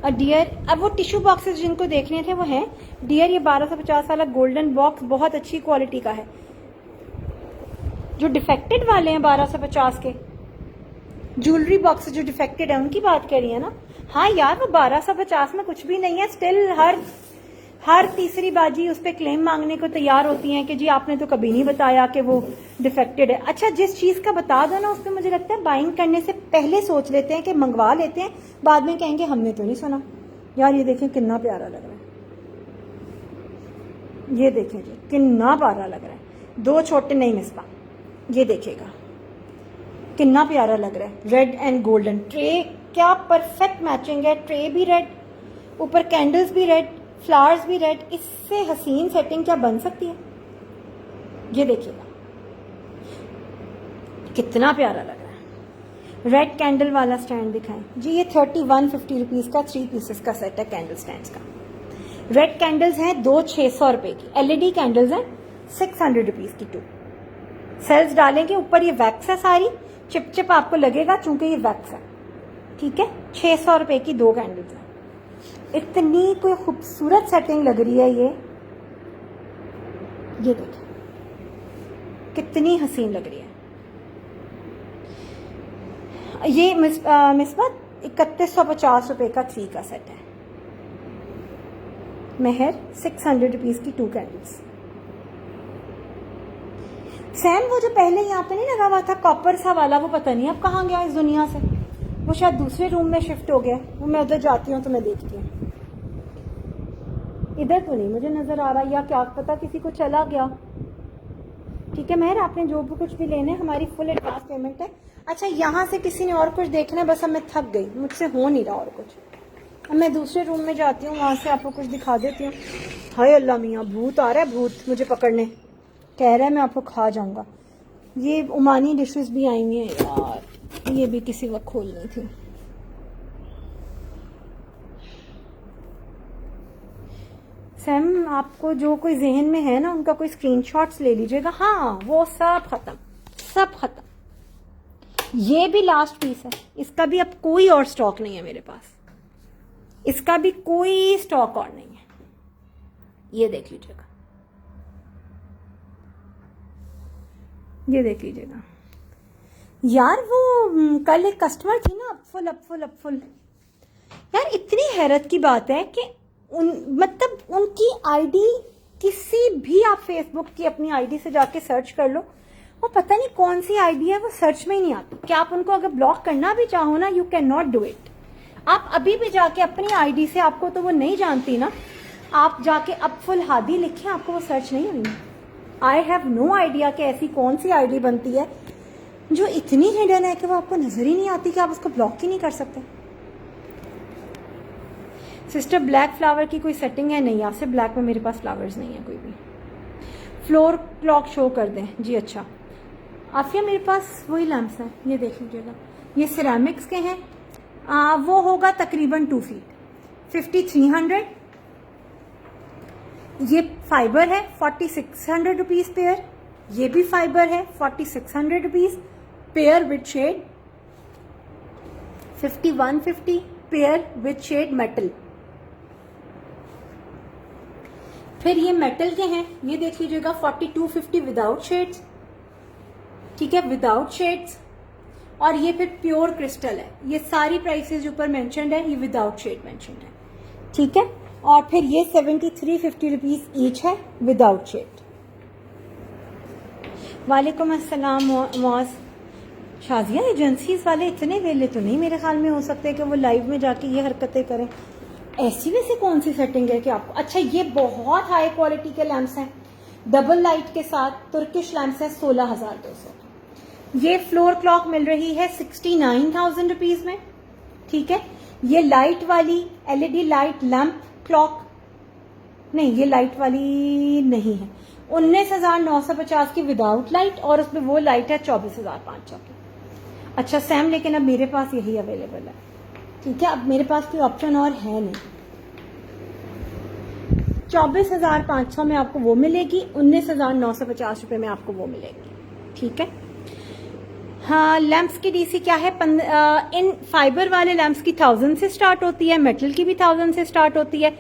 और डियर, अब वो टिश्यू बॉक्सेस जिनको देखने थे वो हैं डियर। ये 1250 वाला गोल्डन बॉक्स बहुत अच्छी क्वालिटी का है। जो डिफेक्टेड वाले हैं 1250 के ज्वेलरी बॉक्स जो डिफेक्टेड है उनकी बात कर रही है ना। हाँ यार, वो 1250 में कुछ भी नहीं है। स्टिल हर तीसरी बाजी उस पर क्लेम मांगने को तैयार होती हैं कि जी आपने तो कभी नहीं बताया कि वो डिफेक्टेड है। अच्छा, जिस चीज का बता दो ना, उस पर मुझे लगता है बाइंग करने से पहले सोच लेते हैं कि मंगवा लेते हैं, बाद में कहेंगे हमने तो नहीं सुना। यार ये देखें कितना प्यारा लग रहा है, ये देखें जी कितना प्यारा लग रहा है। 2 छोटे नहीं मिसपा, ये देखिएगा कितना प्यारा लग रहा है। रेड एंड गोल्डन ट्रे, क्या परफेक्ट मैचिंग है। ट्रे भी रेड, ऊपर कैंडल्स भी रेड, फ्लावर्स भी रेड। इससे हसीन सेटिंग क्या बन सकती है। ये देखिएगा कितना प्यारा लग रहा है। रेड कैंडल वाला स्टैंड दिखाएं जी। ये 3150 रुपीज का 3 पीसेस का सेट है कैंडल स्टैंड का। रेड कैंडल्स हैं 2 600 रुपए की। एलईडी कैंडल्स हैं 600 रुपीज की 2। सेल्स डालेंगे, ऊपर ये वैक्स है सारी, चिप आपको लगेगा चूंकि ये वैक्स है। ठीक है, 600 रुपए की 2 कैंडल्स हैं। इतनी कोई खूबसूरत सेटिंग लग रही है ये देखिए कितनी हसीन लग रही है। ये मिसबत 3150 रुपए का 3 का सेट है। मेहर 600 रुपीज की 2 कैंडल्स। सैम वो जो पहले यहाँ पे नहीं लगा हुआ था कॉपर सा वाला, वो पता नहीं अब कहाँ गया इस दुनिया से। वो शायद दूसरे रूम में शिफ्ट हो गया। वो मैं उधर जाती हूँ तो मैं देखती हूँ, इधर तो नहीं मुझे नजर आ रहा, या क्या पता किसी को चला गया। ठीक है मेहर, आपने जो भी कुछ भी लेना है, हमारी फुल एडवांस पेमेंट है। अच्छा, यहाँ से किसी ने और कुछ देखना है, बस अब मैं थक गई, मुझसे हो नहीं रहा और कुछ। अब मैं दूसरे रूम में जाती हूँ, वहां से आपको कुछ दिखा देती हूँ। हाय अल्लाह मियाँ, भूत आ रहा है, भूत मुझे पकड़ने, कह रहा है मैं आपको खा जाऊंगा। ये ओमानी डिशेस भी आई हैं यार, ये भी किसी वक्त खोलनी थी। सैम, आपको जो कोई जहन में है ना, उनका कोई स्क्रीनशॉट्स ले लीजिएगा। हाँ, वो सब खत्म, सब खत्म। ये भी लास्ट पीस है, इसका भी अब कोई और स्टॉक नहीं है मेरे पास, इसका भी कोई स्टॉक और नहीं है। ये देख लीजिएगा, ये देख लीजिएगा यार, वो कल एक कस्टमर थी ना, अपफुल यार, इतनी हैरत की बात है कि मतलब उनकी आईडी किसी भी, आप फेसबुक की अपनी आईडी से जाके सर्च कर लो, वो पता नहीं कौन सी आईडी है, वो सर्च में ही नहीं आती। क्या आप उनको अगर ब्लॉक करना भी चाहो ना, you can not do it. आप अभी भी जाके अपनी आईडी से, आपको तो वो नहीं जानती ना, आप जाके अपफुल हादी लिखें, आपको वो सर्च नहीं होगी। आई हैव नो आइडिया कि ऐसी कौन सी आईडी बनती है जो इतनी हिडन है कि वो आपको नजर ही नहीं आती कि आप उसको ब्लॉक ही नहीं कर सकते। सिस्टर ब्लैक फ्लावर की कोई सेटिंग है? नहीं, आपसे ब्लैक में मेरे पास फ्लावर्स नहीं है कोई भी। फ्लोर क्लॉक शो कर दें जी। अच्छा आफिया, मेरे पास वही लैम्प्स हैं, ये देख लीजिएगा, ये सिरेमिक्स के हैं। वो होगा तकरीबन 2 फीट, 5300। ये फाइबर है, 4600 रुपीज पेयर। ये भी फाइबर है, 4600 rupees pair with shade, 5150 pair with shade metal. फिर ये मेटल के हैं, ये देख लीजिएगा 4250 विदाउट शेड्स, ठीक है, विदाउट शेड्स। और ये फिर प्योर क्रिस्टल है। ये सारी प्राइसेस जो ऊपर मेंशन्ड है, ये विदाउट शेड मेंशन्ड है, ठीक है। और फिर ये 7350 रुपीज ईच है विदाउट शेड। वालेकुम अस्सलाम मौज। शाजिया, एजेंसीज वाले इतने वेले तो नहीं मेरे ख्याल में हो सकते कि वो लाइव में जाके ये हरकतें करें। ऐसी वैसे कौन सी सेटिंग है कि आपको, अच्छा ये बहुत हाई क्वालिटी के लैंप्स हैं, डबल लाइट के साथ तुर्किश लैंप्स हैं, 16,200। ये फ्लोर क्लॉक मिल रही है 69,000 रुपीज में, ठीक है। ये लाइट वाली एलईडी लाइट लैंप क्लॉक, नहीं ये लाइट वाली नहीं है, 19,950 की विदाउट लाइट, और उसमें वो लाइट है 24,500 की। अच्छा सैम, लेकिन अब मेरे पास यही अवेलेबल है, ठीक है, अब मेरे पास कोई ऑप्शन और है नहीं। 24,500 में आपको वो मिलेगी, 19,950 रुपए में आपको वो मिलेगी, ठीक है। हाँ, लैंप्स की डीसी क्या है? इन फाइबर वाले लैंप्स की 1000 से स्टार्ट होती है, मेटल की भी 1000 से स्टार्ट होती है,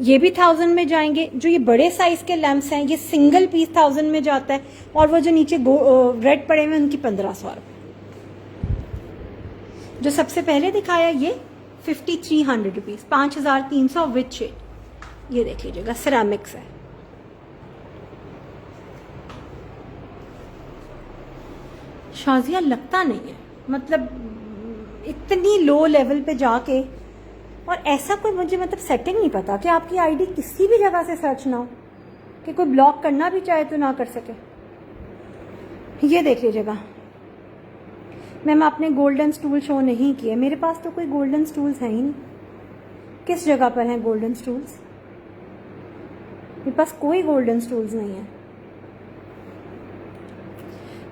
ये भी 1000 में जाएंगे। जो ये बड़े साइज के लैंप्स हैं, ये सिंगल पीस 1000 में जाता है, और वो जो नीचे रेड पड़े हुए उनकी 1500 रुपए। जो सबसे पहले दिखाया ये 5300 रुपीज, 5300 विद शेड। ये देख लीजिएगा, सिरेमिक्स है। शाजिया, लगता नहीं है, मतलब इतनी लो लेवल पे जाके, और ऐसा कोई मुझे मतलब सेटिंग नहीं पता कि आपकी आईडी किसी भी जगह से सर्च ना हो, कि कोई ब्लॉक करना भी चाहे तो ना कर सके। ये देख लीजिएगा मैम, आपने गोल्डन स्टूल शो नहीं किए। मेरे पास तो कोई गोल्डन स्टूल्स हैं ही नहीं। किस जगह पर हैं गोल्डन स्टूल्स? मेरे पास कोई गोल्डन स्टूल्स नहीं है।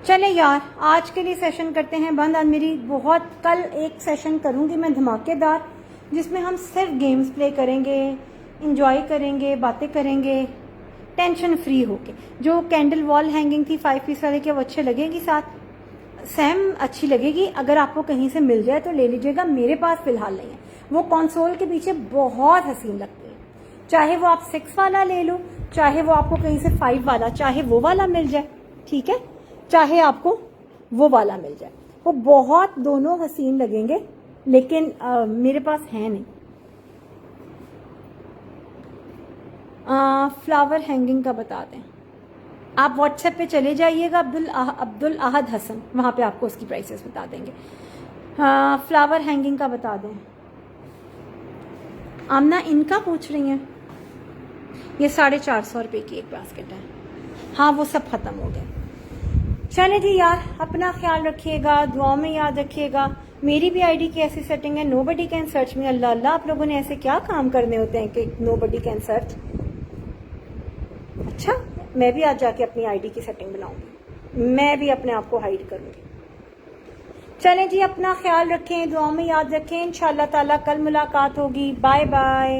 चले यार, आज के लिए सेशन करते हैं बंद। आज मेरी बहुत, कल एक सेशन करूंगी मैं धमाकेदार, जिसमें हम सिर्फ गेम्स प्ले करेंगे, इंजॉय करेंगे, बातें करेंगे, टेंशन फ्री होके। जो कैंडल वॉल हैंगिंग थी 5 पीस वाले, क्या वो अच्छे लगेगी? साथ सैम अच्छी लगेगी, अगर आपको कहीं से मिल जाए तो ले लीजिएगा, मेरे पास फिलहाल नहीं है। वो कंसोल के पीछे बहुत हसीन लगती है, चाहे वो आप 6 वाला ले लो, चाहे वो आपको कहीं से 5 वाला, चाहे वो वाला मिल जाए, ठीक है, चाहे आपको वो वाला मिल जाए, वो बहुत दोनों हसीन लगेंगे, लेकिन मेरे पास है नहीं। फ्लावर हैंगिंग का बता दें, आप व्हाट्सएप पे चले जाइएगा, अब्दुल अहद हसन, वहां पे आपको उसकी प्राइसेस बता देंगे। फ्लावर हैंगिंग का बता दें। आमना इनका पूछ रही हैं, ये 450 रुपए की एक बास्केट है। हाँ, वो सब खत्म हो गया। चले जी यार, अपना ख्याल रखिएगा, दुआओं में याद रखिएगा। मेरी भी आईडी की ऐसी सेटिंग है, नोबडी कैन सर्च मी। अल्लाह अल्लाह, आप लोगों ने ऐसे क्या काम करने होते हैं कि नोबडी कैन सर्च। अच्छा, मैं भी आज जाके अपनी आईडी की सेटिंग बनाऊंगी, मैं भी अपने आप को हाइड करूंगी। चलें जी, अपना ख्याल रखें, दुआ में याद रखें। इंशाअल्लाह ताला कल मुलाकात होगी। Bye bye.